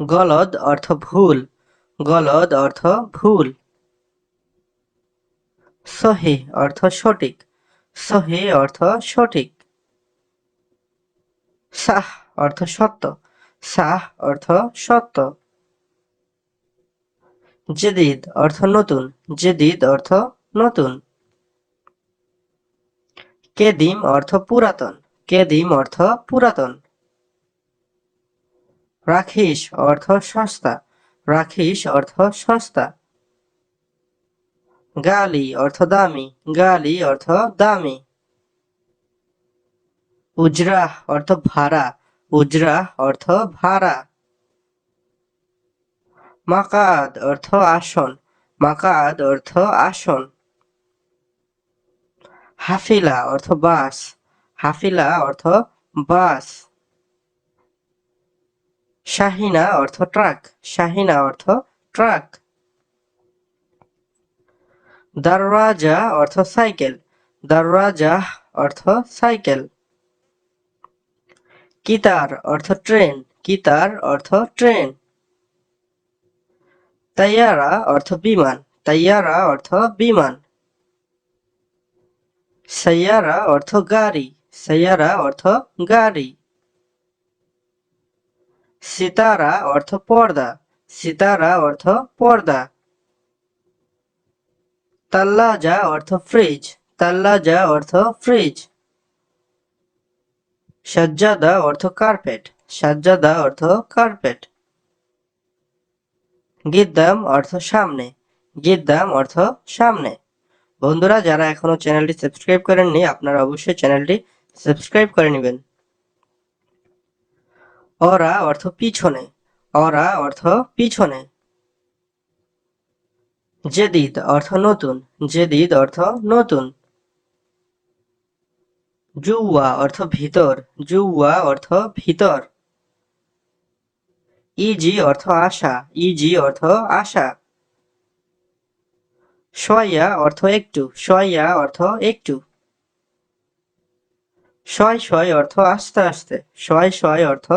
গলদ অর্থ ভুল, গলদ অর্থ ভুল। সহি অর্থ সঠিক, সহি অর্থ সঠিক। সাহ অর্থ সত্য, সাহ অর্থ সত্য। জেদিদ অর্থ নতুন, জেদিদ অর্থ নতুন। কেদিম অর্থ পুরাতন, কেদিম অর্থ পুরাতন। রাখিস অর্থ সস্তা, রাখিস অর্থ সস্তা। গালি অর্থ দামি, গালি অর্থ দামি। উজরাহ অর্থ ভাড়া, উজরাহ অর্থ ভাড়া। মাকাদ অর্থ আসন, মাকাদ অর্থ আসন। হাফিলা অর্থ বাস, হাফিলা অর্থ বাস। শাহিনা অর্থ ট্রাক, শাহিনা অর্থ ট্রাক। দরওয়াজা অর্থ সাইকেল, দরওয়াজা অর্থ সাইকেল। কিতার অর্থ ট্রেন, কিতার অর্থ ট্রেন। তাইয়ারা অর্থ বিমান, তাইয়ারা অর্থ বিমান। সাইয়ারা অর্থ গাড়ি, সাইয়ারা অর্থ গাড়ি। সিতারা অর্থ পর্দা, সিতারা অর্থ পর্দা। তাল্লাজা অর্থ ফ্রিজ, তাল্লাজা অর্থ ফ্রিজ। সাজ্জাদা অর্থ কার্পেট, সাজ্জাদা অর্থ কার্পেট। গিদ্দাম অর্থ সামনে, গিদ্দাম অর্থ সামনে। বন্ধুরা, যারা এখনো চ্যানেলটি সাবস্ক্রাইব করেননি আপনারা অবশ্যই চ্যানেলটি সাবস্ক্রাইব করে নেবেন। অরা অর্থ পিছনে, অরা অর্থ পিছনে। জেদিদ অর্থ নতুন, জেদিদ অর্থ নতুন। জুওয়া অর্থ ভিতর, জুওয়া অর্থ ভিতর। ইজি অর্থ আশা, ইজি অর্থ আশা। শয়া অর্থ একটু, শয়া অর্থ একটু। শয় শয় অর্থ আস্তে আস্তে, শয় শয় অর্থ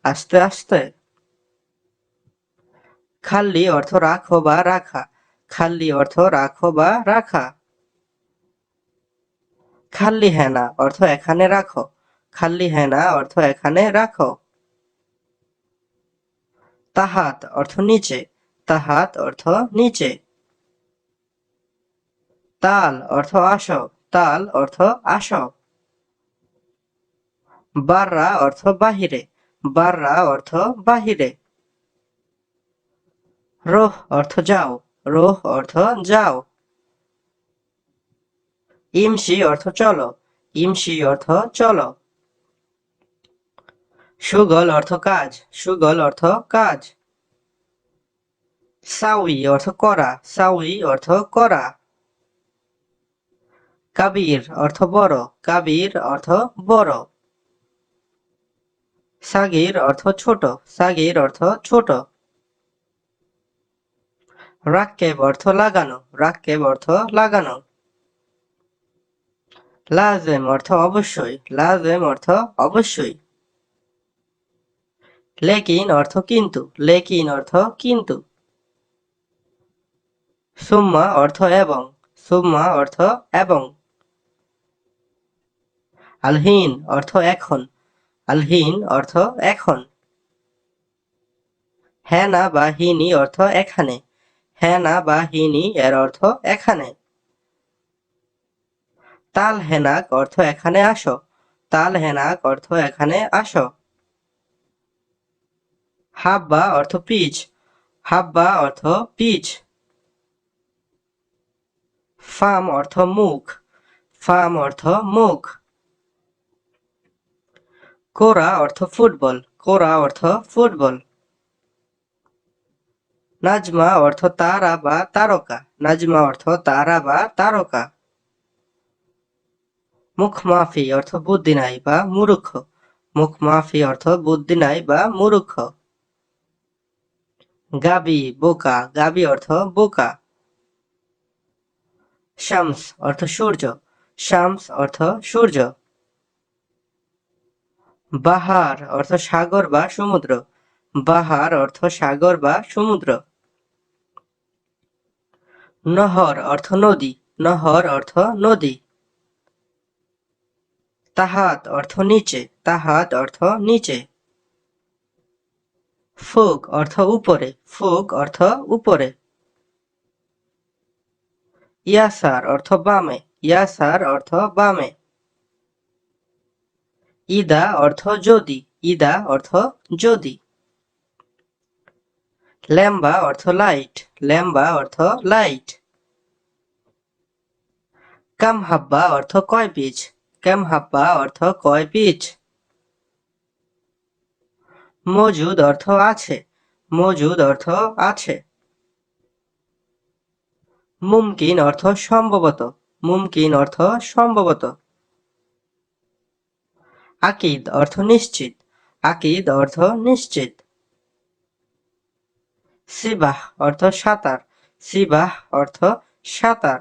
আস্তে আস্তে। খাল্লি অর্থ রাখো বা রাখা, খাল্লি অর্থ রাখো বা রাখা। খাল্লি হেনা অর্থ এখানে রাখো, খাল্লি হেনা অর্থ এখানে রাখো। তাহাত অর্থ নিচে, তাহাত অর্থ নিচে। তাল অর্থ আসো, তাল অর্থ আসো। বাররা অর্থ বাহিরে, বাররা অর্থ বাহিরে। রোহ অর্থ যাও, রোহ অর্থ যাও। ইমসি অর্থ চলো, ইমসি অর্থ চলো। সুগল অর্থ কাজ, সুগল অর্থ কাজ। সাউই অর্থ করা, সাউই অর্থ করা। কাবির অর্থ বড়, কাবির অর্থ বড়। সাগির অর্থ ছোট, সাগির অর্থ ছোট। রাক্কেব অর্থ লাগানো, রাক্কেব অর্থ লাগানো। লাজেম অর্থ অবশ্যই, লাজেম অর্থ অবশ্যই। লেকিন অর্থ কিন্তু, লেকিন অর্থ কিন্তু। সুম্মা অর্থ এবং, সুম্মা অর্থ এবং। আলহিন অর্থ এখন, আলহিন অর্থ এখন। হেনা বা হিনি অর্থ এখানে, হেনা বা হিনি এর অর্থ এখানে। তাল হেনাক অর্থ এখানে আসো, তাল হেনাক অর্থ এখানে আসো। হাব্বা অর্থ পিচ, হাব্বা অর্থ পিচ। ফাম অর্থ মুখ, ফাম অর্থ মুখ। কোরা অর্থ ফুটবল, কোরা অর্থ ফুটবল। নাজমা অর্থ তারা বা তারকা, নাজমা অর্থ তারা বা তারকা। মুখ মাফি অর্থ বুদ্ধি নাই বা মূর্খ, মুখ মাফি অর্থ বুদ্ধি নাই বা মূর্খ। গাবি বোকা, গাবি অর্থ বোকা। শামস অর্থ সূর্য, শামস অর্থ সূর্য। বাহার অর্থ সাগর বা সমুদ্র, বাহার অর্থ সাগর বা সমুদ্র। নহর অর্থ নদী, নহর অর্থ নদী। তাহাত অর্থ নিচে, তাহাত অর্থ নিচে। ফুক অর্থ উপরে, ফুক অর্থ উপরে। ইয়াসার অর্থ বামে, ইয়াসার অর্থ বামে। ইদা অর্থ যদি, ইদা অর্থ যদি। ল্যাম্বা অর্থ লাইট, ল্যাম্বা অর্থ লাইট। কাম হাব্বা অর্থ কয় পিচ, কাম হাব্বা অর্থ কয় পিচ। মজুদ অর্থ আছে, মজুদ অর্থ আছে। মুমকিন অর্থ সম্ভবত, মুমকিন অর্থ সম্ভবত। আকিদ অর্থ নিশ্চিত, আকিদ অর্থ নিশ্চিত। সিবাহ অর্থ সাঁতার, সিবাহ অর্থ সাঁতার।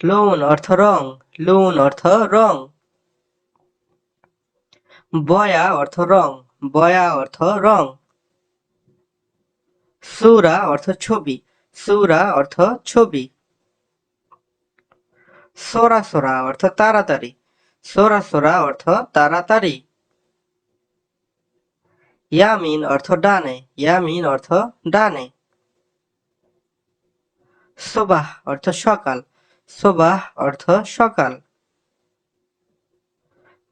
লৌন অর্থ রং, লৌন অর্থ রং। বয়া অর্থ রং, বয়া অর্থ রং। সূরা অর্থ ছবি, সূরা অর্থ ছবি। সরাসরা অর্থ তাড়াতাড়ি, সরাসরা অর্থ তাড়াতাড়ি। ইয়ামিন অর্থ ডানে, ইয়ামিন অর্থ ডানে। সোবাহ অর্থ সকাল, সোবাহ অর্থ সকাল।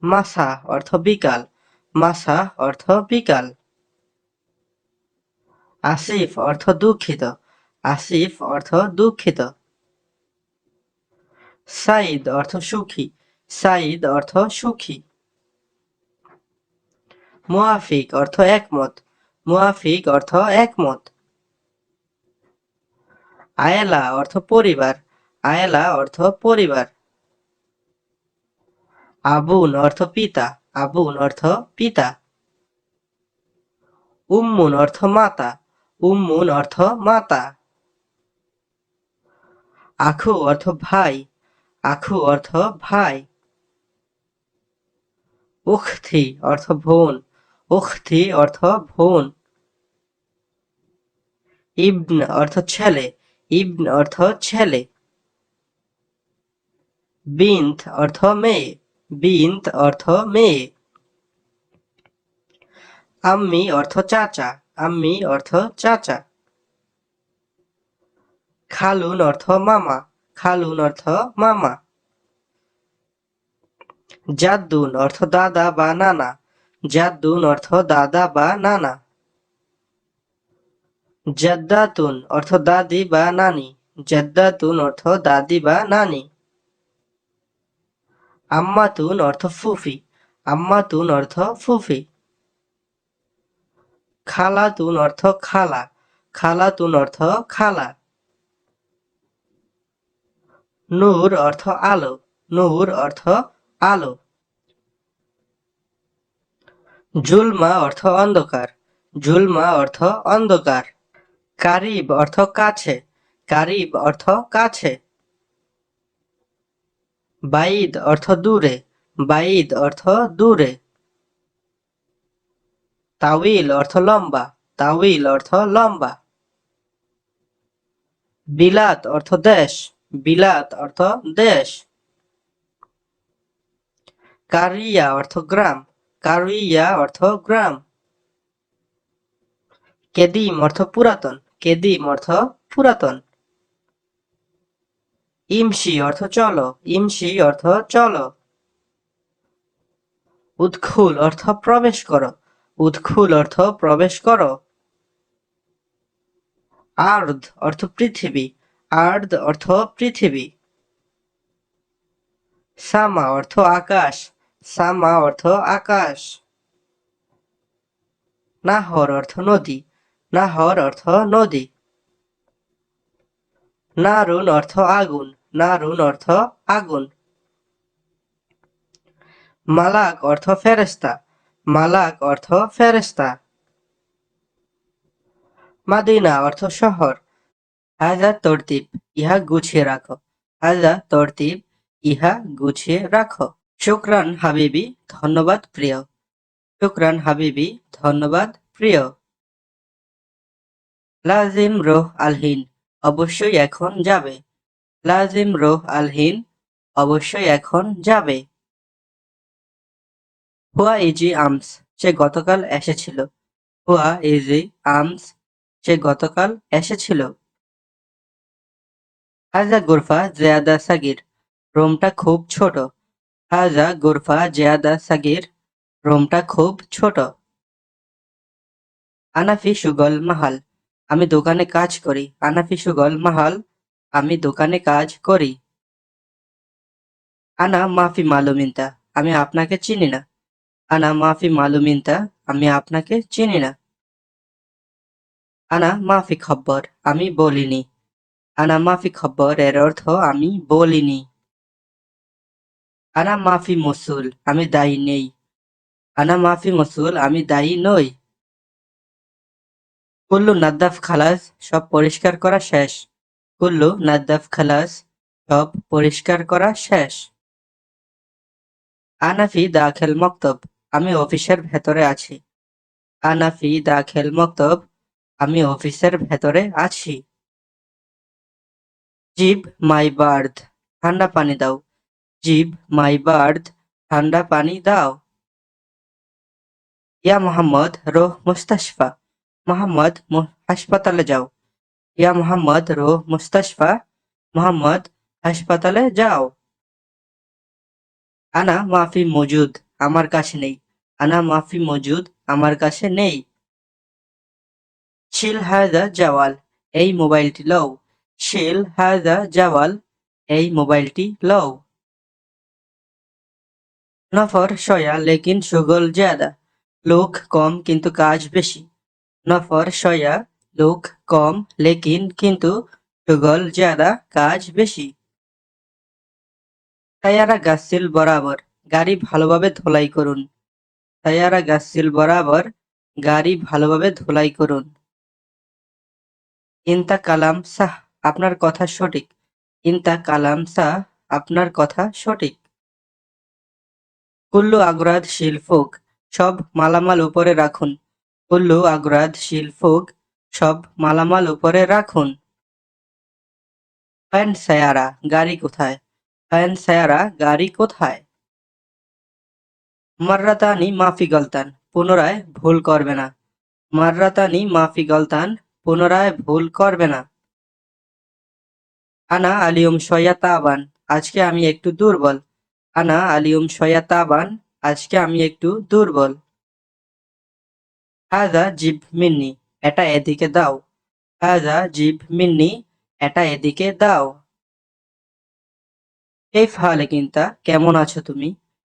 মাসা অর্থ বিকাল, মাসা অর্থ বিকাল। আসিফ অর্থ দুঃখিত, আসিফ অর্থ দুঃখিত। সাইদ অর্থ সুখী, সাইদ অর্থ সুখী। মুয়াফিক অর্থ একমত, মুয়াফিক অর্থ একমত। আয়েলা অর্থ পরিবার, আয়েলা অর্থ পরিবার। আবুন অর্থ পিতা, আবুন অর্থ পিতা। উম্মুন অর্থ মাতা, উম্মুন অর্থ মাতা। আখু অর্থ ভাই, আখু অর্থ ভাই। উখথি অর্থ বোন, উখথি অর্থ বোন। ইবন অর্থ ছেলে, ইবন অর্থ ছেলে। বিন্ত অর্থ মেয়ে, বিন্ত অর্থ মেয়ে। আম্মি অর্থ চাচা, আম্মি অর্থ চাচা। খালুন অর্থ মামা, খালুন অর্থ মামা। জাদ্দুন অর্থ দাদা বা নানা, জাদ্দুন অর্থ দাদা বা নানা। জাদ্দাতুন অর্থ দাদি বা নানি, জাদ্দাতুন অর্থ দাদি বা নানি। আম্মাতুন অর্থ ফুফি, আম্মাতুন অর্থ ফুফি। খালাতুন অর্থ খালা, খালাতুন অর্থ খালা। নূর অর্থ আলো, নূর অর্থ আলো। জুলমা অর্থ অন্ধকার, জুলমা অর্থ অন্ধকার। কারিব অর্থ কাছে, কারিব অর্থ কাছে। বাইদ অর্থ দূরে, বাইদ অর্থ দূরে। তাওইল অর্থ লম্বা, তাওইল অর্থ লম্বা। বিলাত অর্থ দেশ, বিলাত অর্থ দেশ। কারিয়া অর্থ গ্রাম, কারিয়া অর্থ গ্রাম। কেদিম অর্থ পুরাতন, কেদিম অর্থ পুরাতন। ইমসি অর্থ চলো, ইমসি অর্থ চলো। উৎখুল অর্থ প্রবেশ করো, উৎখুল অর্থ প্রবেশ করো। আর্দ অর্থ পৃথিবী, আর্দ অর্থ পৃথিবী। সামা অর্থ আকাশ, সামা অর্থ আকাশ। নাহর অর্থ নদী, নাহর অর্থ নদী। নারুন অর্থ আগুন, নারুন অর্থ আগুন। মালাক অর্থ ফেরেশতা, মালাক অর্থ ফেরেশতা। মাদিনা অর্থ শহর, হাজা তরতিব, ইহা গুছিয়ে রাখো। হাজা তরতিব, ইহা গুছিয়ে রাখো। শুকরান হাবিবি, ধন্যবাদ প্রিয়। শুকরান হাবিবি, ধন্যবাদ প্রিয়। লাজিম রোহ আলহিন, অবশ্যই এখন যাবে। লাজিম রোহ আলহিন, অবশ্যই এখন যাবে। হুয়া ইজি আমস, সে গতকাল এসেছিল। হুয়া ইজি আমস, সে গতকাল এসেছিল। হাজা গুরফা জিয়াদা সাগির, রুমটা খুব ছোট। হাজা গুরফা জিয়াদা সাগির, রুমটা খুব ছোট। আনাফি সুগল মাহাল, আমি দোকানে কাজ করি। আনাফি সুগল মাহাল, আমি দোকানে কাজ করি। আনা মাফি মালুমিনতা, আমি আপনাকে চিনি না। আনা মাফি মালুমিনতা, আমি আপনাকে চিনি না। আনা মাফি খব্বর, আমি বলিনি। আনা মাফি খব্বর এর অর্থ আমি বলিনি। আনা মাফি মসুল, আমি দায়ী নেই। আনা মাফি মসুল, আমি দায়ী নই। কুল্লু নাদ্দাফ খালাস, সব পরিষ্কার করা শেষ। কুল্লু নাদ্দাফ খালাস, সব পরিষ্কার করা শেষ। আনাফি দাখেল মক্তব, আমি অফিসের ভেতরে আছি। আনাফি দাখেল মক্তব, আমি অফিসের ভেতরে আছি। জিব মাই বার্থ, ঠান্ডা পানি দাও। জিব মাই বার্থ, ঠান্ডা পানি দাও। ইয়া মোহাম্মদ রোহ মুস্তাশফা, মোহাম্মদ হাসপাতালে যাও। ইয়া মোহাম্মদ রোহ মুস্তাশফা, মোহাম্মদ হাসপাতালে যাও। আনা মাফি মজুদ, আমার কাছে নেই। আনা মাফি মজুদ, আমার কাছে নেই। শিল হায়দা জাওয়াল, এই মোবাইলটি লও। শিল হায়দা জাওয়াল, এই মোবাইলটি লও। নফর শয়া লেকিন শুগল জ্যাদা, লোক কম কিন্তু কাজ বেশি। নফর শয়া, লোক কম, লেকিন কিন্তু, শুগল জ্যাদা, কাজ বেশি। সায়ারা গাসিল বরাবর, গাড়ি ভালোভাবে ধোলাই করুন। সায়ারা গাসিল বরাবর, গাড়ি ভালোভাবে ধোলাই করুন। ইনতা কালাম সাহ, আপনার কথা সঠিক। ইনতা কালাম সাহ, আপনার কথা সঠিক। কুল্লু আগরাদ শিলফুক, সব মালামাল উপরে রাখুন। কুল্লু আগরাদ শিলফুক, সব মালামাল উপরে রাখুন। ফ্যান সায়ারা, গাড়ি কোথায়? ফ্যান সায়ারা, গাড়ি কোথায়? মাররাতানি মাফি গলতান, পুনরায় ভুল করবে না। মাররাতানি মাফি গলতান, পুনরায় ভুল করবে না। আনা আলিয়ম শয়া তাবান, আজকে আমি একটু দুর্বল। আনা আলিয়ম শয়া তাবান, আজকে আমি একটু দুর্বল। হাজা জিব মিন্নি, এটা এদিকে দাও। হাজা জিব মিন্নি, এটা এদিকে দাও। এই ফাহালে কিন্তা, কেমন আছো তুমি?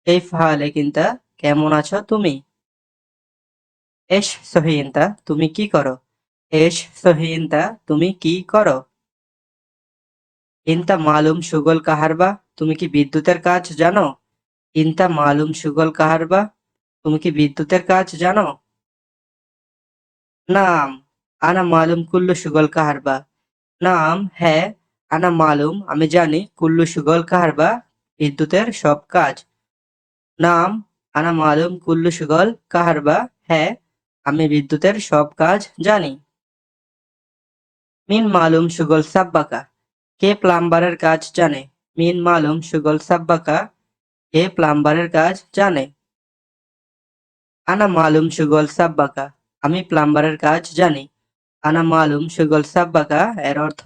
এই ফাহালে কিন্তা, কেমন আছো তুমি? এস সহিন্তা, তুমি কি করো? এস সহিন্তা, তুমি কি করো? ইনতা মালুম সুগল কাহারবা, তুমি কি বিদ্যুতের কাজ জানো? ইনতা মালুম সুগল কাহারবা, তুমি কি বিদ্যুতের কাজ জানো? নাম, আনা মালুম কুল্লু সুগল কাহারবা। নাম, হ্যাঁ। আনা মালুম, আমি জানি। কুল্লু সুগল কাহারবা, বিদ্যুতের সব কাজ। নাম, আনা মালুম কুল্লু সুগল কাহারবা, হ্যাঁ, আমি বিদ্যুতের সব কাজ জানি। মিন মালুম সুগল সাব্বাকা, কে প্লাম্বারের কাজ জানে? মিন মালুম সুগল সাব্বাকা, কে প্লাম্বারের কাজ জানে? আনা মালুম সুগল সাব্বাকা, আমি প্লাম্বারের কাজ জানি। আনা মালুম সুগল সাব্বাকা এর অর্থ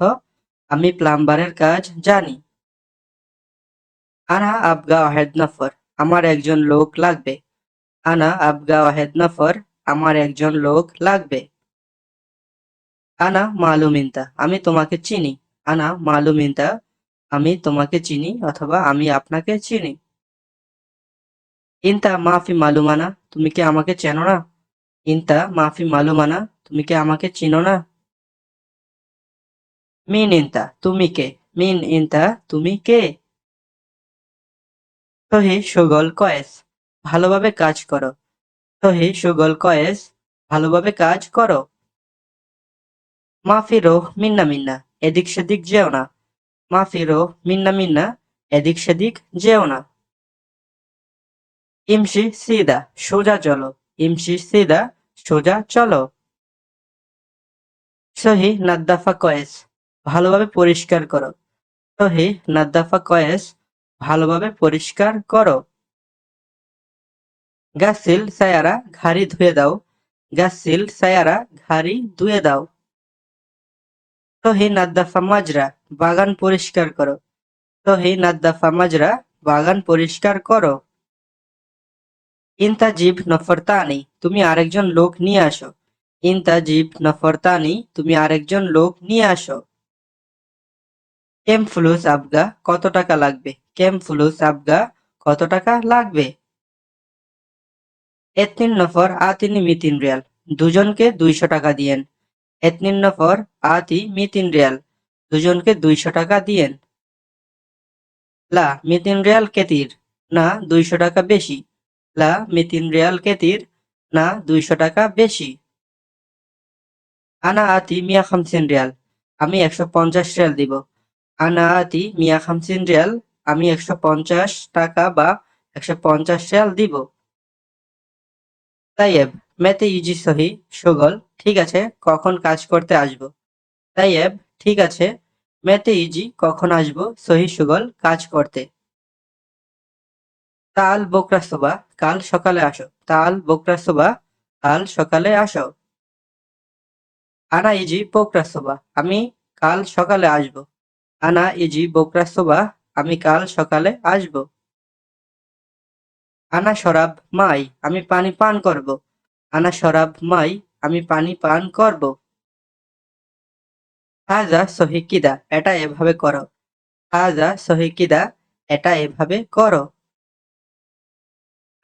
আমি প্লাম্বারের কাজ জানি। আনা আবগা ওয়াহেদ নফর, আমার একজন লোক লাগবে। আনা আবগা ওয়াহেদ নফর, আমার একজন লোক লাগবে। আনা মালুমিনতা, আমি তোমাকে চিনি। আনা মালুমিনতা, আমি তোমাকে চিনি অথবা আমি আপনাকে চিনি। ইনতা মাফি মালুমানা, তুমি কি আমাকে চেনো না? ইনতা মাফি মালুমানা, তুমি কি আমাকে চিনো না? মিন ইনতা, তুমি কে? মিন ইনতা, তুমি কে? সহি সুগল কয়েস, ভালোভাবে কাজ করো। সহি সুগল কয়েস, ভালোভাবে কাজ করো। মাফিরো মিন্না মিন্না, এদিক সেদিক যেও না। মাফিরো মিন্না মিন্না, এদিক সেদিক যেও না। ইমশি সিদা, সোজা চলো। ইমশি সিদা, সোজা চলো। সহি নাদ্দাফা কয়েস, ভালোভাবে পরিষ্কার করো। সহি নাদ্দাফা কয়েস, ভালোভাবে পরিষ্কার করো। গাসিল সায়ারা, ঘাড়ি ধুয়ে দাও। গাসিল সায়ারা, ঘাড়ি ধুয়ে দাও। সহি নাদ্দাফা মাজরা, বাগান পরিষ্কার করো। সহি নাদ্দাফা মাজরা, বাগান পরিষ্কার করো। ইনতাজিব নফরতানি, তুমি আরেকজন লোক নিয়ে আসো। ইনতাজিব নফরতানি, তুমি আরেকজন লোক নিয়ে আসো। কেম ফুলুস আবগা, কত টাকা লাগবে। কেম ফুলুস আবগা, কত টাকা লাগবে। এতনিন নফর আতিনি মিতিন রিয়াল, দুজনকে 200 টাকা দিয়েন। এতনিন নফর আতি মিতিন রিয়াল, দুজনকে 200 টাকা দিয়েন। লা মিতিন রিয়াল কেতির, না 200 টাকা বেশি। লা মিতিন রিয়াল কেতির, না 200 টাকা বেশি। আনা আতি মিয়া খামসিন রিয়াল, আমি 150 রিয়াল দিব। আনা আতি মিয়া খামসিন রিয়াল, আমি 150 টাকা বা 150 রিয়াল দিব। তাইয়েব মেতে ইজি সহি সুগল, ঠিক আছে কখন কাজ করতে আসবো। তাইয়েব ঠিক আছে, মেতে ইজি কখন আসবো, সহি সুগল কাজ করতে। তাল বোকরা সোবা, কাল সকালে আসো। তাল বোকরা সোবা, কাল সকালে আসো। আনা ইজি বোকরা সোবা, আমি কাল সকালে আসবো। আনা ইজি বোকরা সোবা, আমি কাল সকালে আসবো। আনা শরাব মাই, আমি পানি পান করব। আনা শরাব মাই, আমি পানি পান করব। হাজা সহি কিদা, এটা এভাবে করো। হাজা সহি কিদা, এটা এভাবে করো।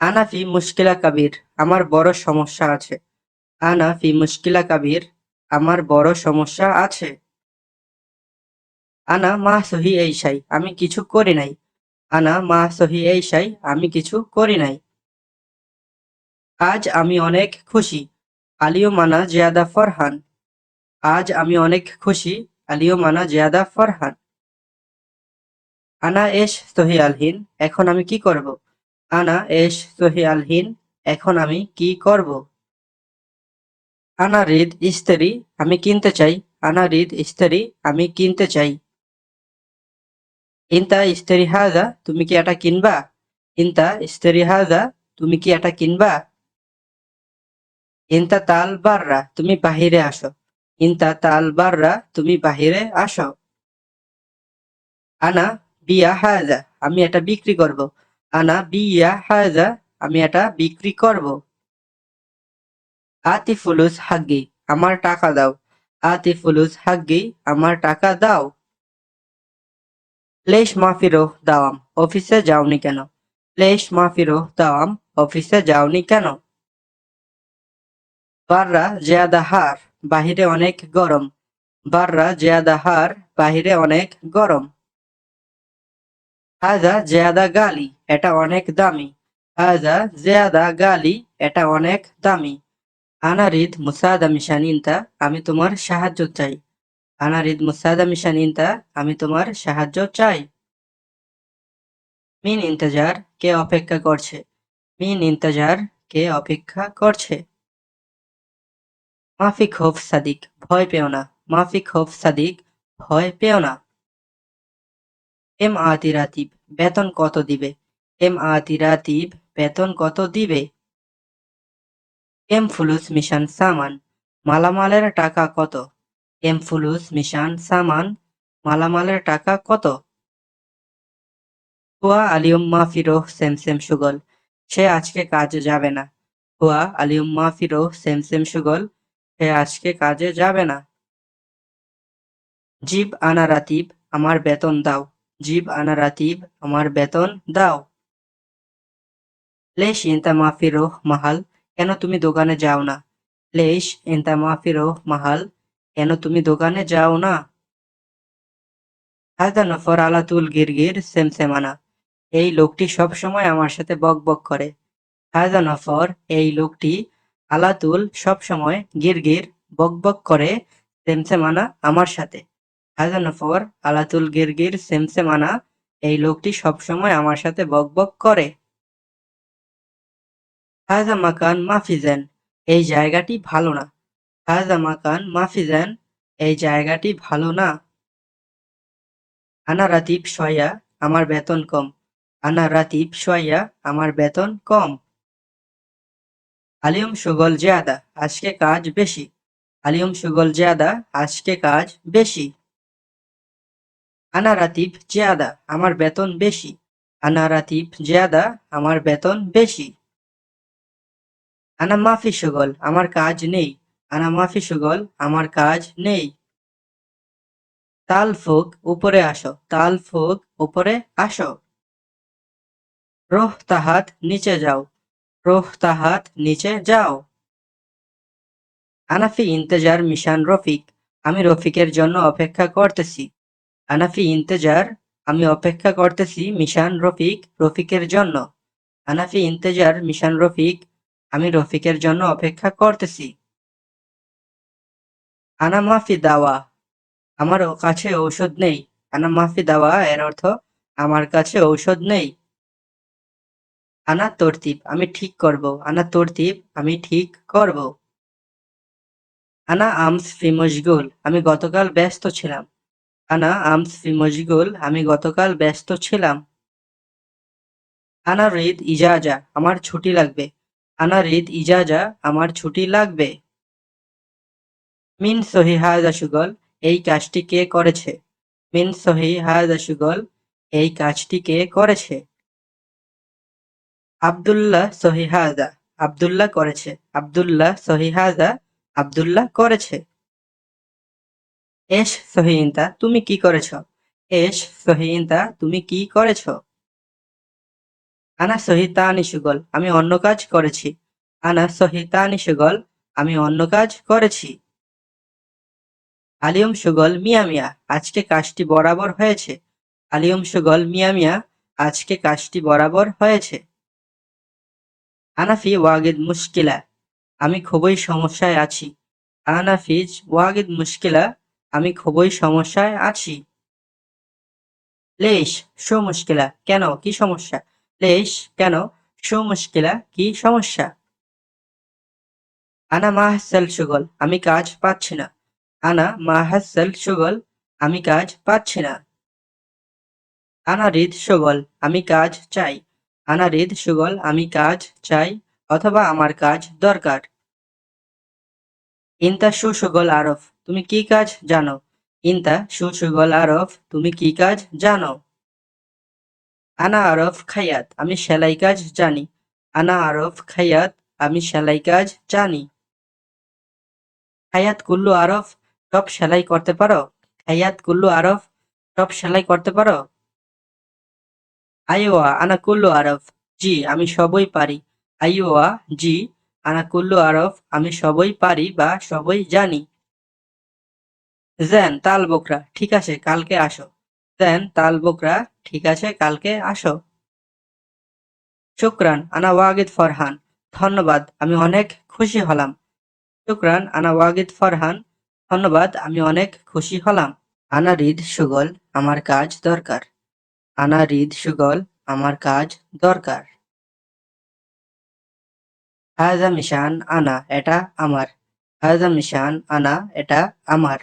আনা ফি মুশকিলা কাবির, আমার বড় সমস্যা আছে। আনা ফি মুশকিলা কাবির, আমার বড় সমস্যা আছে। আনা মা সহি এই সাই, আমি কিছু করি নাই। আনা মা সহি এই সাই, আমি কিছু করি নাই। আজ আমি অনেক খুশি। আলিও মানা জিয়াদা ফরহান, আজ আমি অনেক খুশি। আলিও মানা জিয়াদা ফরহান। আনা এশ সহি আলহিন, এখন আমি কি করব। আনা এশ সহি আলহিন, এখন আমি কি করব। আনা রিদ ইস্তেরি, আমি কিনতে চাই। আনা রিদ ইস্তেরি, আমি কিনতে চাই। ইনতা ইস্তেরি হাজা, তুমি কি এটা কিনবা। ইনতা ইস্তেরি হাজা, তুমি কি এটা কিনবা। ইনতা তাল বাররা, তুমি বাহিরে আসো। ইনতা তাল বাররা, তুমি বাহিরে আসো। আনা বিয়া হাজা, আমি এটা বিক্রি করব। আনা বিয়া হাজা, আমি এটা বিক্রি করব। আতি ফুলুস হাগ্গি, আমার টাকা দাও। আতি ফুলুস হাগ্গি, আমার টাকা দাও। লেশ মাফিরো দাওয়াম, অফিসে যাওনি কেন। লেশ মাফিরো দাওয়াম, অফিসে যাওনি কেন। বাররা জিয়াদা হার, বাহিরে অনেক গরম। বাররা জিয়াদা হার, বাহিরে অনেক গরম। হাজা জিয়াদা গালি, এটা অনেক দামি। হাজা জিয়াদা গালি, এটা অনেক দামি। আনারিদ মুসাদা মিশানিনতা, আমি তোমার সাহায্য চাই। আনারিদ মুসাদা মিশানিনতা, আমি তোমার সাহায্য চাই। মিন ইন্তজার, কে অপেক্ষা করছে। মিন ইন্তজার, কে অপেক্ষা করছে। মাফি খৌফ সাদিক, ভয় পেও না। মাফি খৌফ সাদিক, ভয় পেও না। এম আতি রাতিব, বেতন কত দিবে। এম আতি রাতিব, বেতন কত দিবে। এম ফুলুস মিশান সামান, মালামালের টাকা কত। এম ফুলুস মিশান সামান, মালামালের টাকা কত। হুয়া আলিউম মাফিরোহ সেম সেম সুগল, সে আজকে কাজে যাবে না। হুয়া আলিউম মাফিরোহ সেম সেম সুগল, সে আজকে কাজে যাবে না। জিব আনা রাতিব, আমার বেতন দাও। জিব আনা রাতিব, আমার বেতন দাও। লেশ ইনতা মাফিরোহ মাহাল, কেন তুমি দোকানে যাও না। লেশ ইনতা মাফিরোহ মাহাল, কেন তুমি দোকানে যাও না। হায়দা নফর আলাতুল গিরগির সেমসেমানা, এই লোকটি সব সময় আমার সাথে বক বক করে। হায়দা নফর, এই লোকটি আলাতুল সব সময় গিরগির বক বক করে সেমসে মানা আমার সাথে। হাজা নফর আলাতুল গিরগির সেমসে মানা এই লোকটি সবসময় আমার সাথে বকবক করে। হাজা মাকান মাফিজেন এই জায়গাটি ভালো না। হাজা মাকান মাফিজেন এই জায়গাটি ভালো না। আনা রাতিব শয়া আমার বেতন কম। আনা রাতিব শয়া আমার বেতন কম। আলিয়ম সুগল জিয়াদা আজকে কাজ বেশি। আলিয়ম সুগল জিয়াদা আজকে কাজ বেশি। আনা রাতিব জিয়াদা আমার বেতন বেশি। আনা রাতিব জিয়াদা আমার বেতন বেশি। আনা মাফি সুগল আমার কাজ নেই। আনা মাফি সুগল আমার কাজ নেই। তাল ফুক উপরে আসো। তাল ফুক উপরে আসো। রোহ তাহাত নিচে যাও। রোহ তাহাত নিচে যাও। আনাফি ইন্তেজার মিশান রফিক আমি রফিকের জন্য অপেক্ষা করতেছি। আনাফি ইন্তেজার আমি অপেক্ষা করতেছি মিশান রফিক রফিকের জন্য। আনাফি ইন্তেজার মিশান রফিক আমি রফিকের জন্য অপেক্ষা করতেছি। আনা মাফি দাওয়া আমার কাছে ঔষধ নেই। আনা মাফি দাওয়া এর অর্থ আমার কাছে ঔষধ নেই। আনা তরতিব আমি ঠিক করব। আনা তরতিব আমি ঠিক করব। আনা আমস ফি মশগুল আমি গতকাল ব্যস্ত ছিলাম। আনা আমস ফি মশগুল আমি গতকাল ব্যস্ত ছিলাম। আনা রিদ ইজাজা আমার ছুটি লাগবে। আনা রিদ ইজাজা আমার ছুটি লাগবে। মিন সহি হাজা সুগল এই কাজটি কে করেছে। মিন সহি হাজা সুগল এই কাজটি কে করেছে। আব্দুল্লাহ সহি হাজা আব্দুল্লাহ করেছে। আব্দুল্লাহ সহি হাজা আব্দুল্লাহ করেছে। এস সহিইন্তা তুমি কি করেছ। এস সহিইন্তা তুমি কি করেছ। আনা সহিতানি সুগল আমি অন্য কাজ করেছি। আনা সহিতানি সুগল আমি অন্য কাজ করেছি। আলিয়ম সুগল মিয়া মিয়া আজকে কাজটি বরাবর হয়েছে। আলিয়ম সুগল মিয়া মিয়া আজকে কাজটি বরাবর হয়েছে। আনাফি ওয়াগিদ মুশকিলা আমি খুবই সমস্যায় আছি। আনাফিজ ওয়াগিদ মুশকিলা আমি খুবই সমস্যায় আছি। লেশ শো মুশকিলা কেন কি সমস্যা। লেশ কেন শো মুশকিলা কি সমস্যা। আনা মাহসাল সুগল আমি কাজ পাচ্ছি না। আনা মাহসাল সুগল আমি কাজ পাচ্ছি না। আনা রিদ সুগল আমি কাজ চাই। আনা রিদ সুগল আমি কাজ চাই অথবা আমার কাজ দরকার। ইনতা সুগল আরফ তুমি কি কাজ জানো। ইনতা সুগল আরফ তুমি কি কাজ জানো। আনা আরফ খায়াত আমি সেলাই কাজ জানি। আনা আরফ খায়াত আমি সেলাই কাজ জানি। খায়াত কুল্লু আরফ সব সেলাই করতে পারো। খায়াত কুল্লু আরফ সব সেলাই করতে পারো। আইওয়া আনা কুল্লু আরফ জি আমি সবই পারি। আইওয়া জি আনা কুল্লু আরফ আমি সবই পারি বা সবই জানি। জেন তাল বোকরা ঠিক আছে কালকে আসো। জেন তাল বোকরা ঠিক আছে কালকে আসো। শুকরান আনা ওয়াগিদ ফরহান ধন্যবাদ আমি অনেক খুশি হলাম। শুকরান আনা ওয়াগিদ ফরহান ধন্যবাদ আমি অনেক খুশি হলাম। আনা রিদ সুগল আমার কাজ দরকার। আনা রিদ সুগল আমার কাজ দরকার। হাজা মিশান আনা এটা আমার। হাজা মিশান আনা এটা আমার।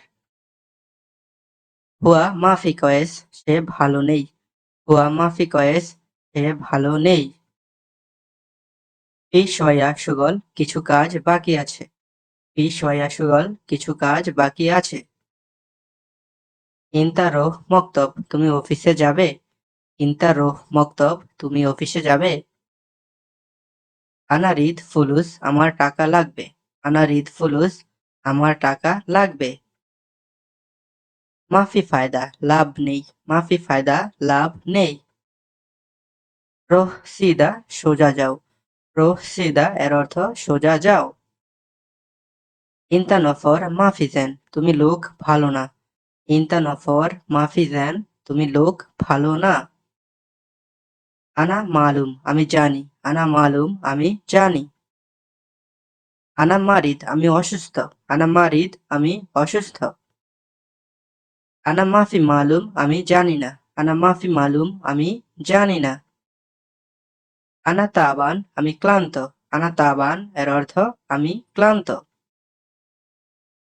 হুয়া মাফি কয়েস সে ভালো নেই। হুয়া মাফি কয়েস সে ভালো নেই। ফি শয়া সুগল কিছু কাজ বাকি আছে। ফি শয়া সুগল কিছু কাজ বাকি আছে। ইনতা রোহ মক্তব তুমি অফিসে যাবে। ইনতা রোহ মক্তব তুমি অফিসে যাবে। আনা রিদ ফুলুস আমার টাকা লাগবে। আনা রিদ ফুলুস আমার টাকা লাগবে। মাফি ফায়দা লাভ নেই। মাফি ফায়দা লাভ নেই। রোহ সিদা সোজা যাও। রোহ সিদা এর অর্থ সোজা যাও। ইনতা নফর মাফিজেন তুমি লোক ভালো না। ইনতা নফর মাফিজেন তুমি লোক ভালো না। আনা মালুম আমি জানি। আনা মালুম আমি জানি। আনা মারিদ, আমি অসুস্থ। আনা মারিদ, আমি অসুস্থ। আনা মাফি মালুম, আমি জানি না। আনা মাফি মালুম, আমি জানি না। আনা তাবান, আমি ক্লান্ত। আনা তাবান এর অর্থ আমি ক্লান্ত।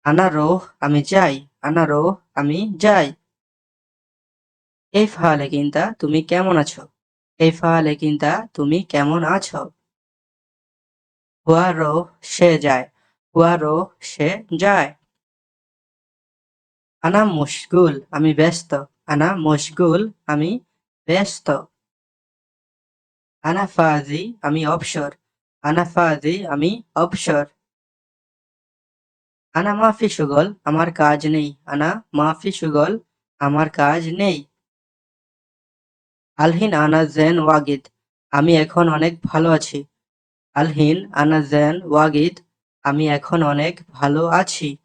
আনা রোহ, আমি যাই। আনা রোহ, আমি যাই। এই ফালে কিন্তা, তুমি কেমন আছো? এই ফালে কিন্তা, তুমি কেমন আছো? হুয়া রোহ, সে যায়। হুয়া রোহ, সে যায়। আনা মুশগুল, আমি ব্যস্ত। আনা মুশগুল, আমি ব্যস্ত। আনা ফাজি, আমি অবসর। আনা ফাজি, আমি অবসর। আনা মাফি শুগল, আমার কাজ নেই। আনা মাফি শুগল, আমার কাজ নেই। আলহিন আনা জেন ওয়াগিদ, আমি এখন অনেক ভালো আছি। আলহিন আনা জেন ওয়াগিদ, আমি এখন অনেক ভালো আছি।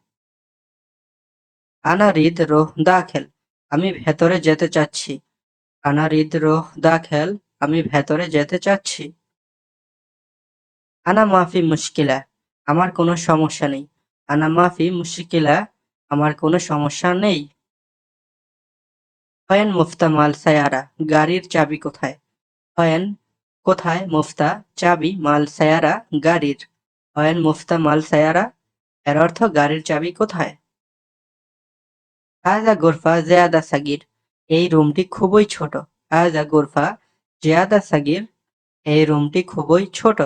আনা রিদ রোহ দাখেল, আমি ভেতরে যেতে চাচ্ছি। আনা রিদ রোহ দাখেল, আমি ভেতরে যেতে চাচ্ছি। আনা মাফি মুশকিলা, আমার কোনো সমস্যা নেই। আনা মাফি মুশকিলা, আমার কোনো সমস্যা নেই। হয়েন মুফতা মাল সায়ারা, গাড়ির চাবি কোথায়? হয়েন, কোথায়? মুফতা, চাবি, মাল সায়ারা, গাড়ির। হয়েন মুফতা মাল সায়ারা এর অর্থ গাড়ির চাবি কোথায়? হাজা গোরফা জিয়াদা সাগির, এই রুমটি খুবই ছোট। হাজা গোরফা জিয়াদা সাগির, এই রুমটি খুবই ছোট।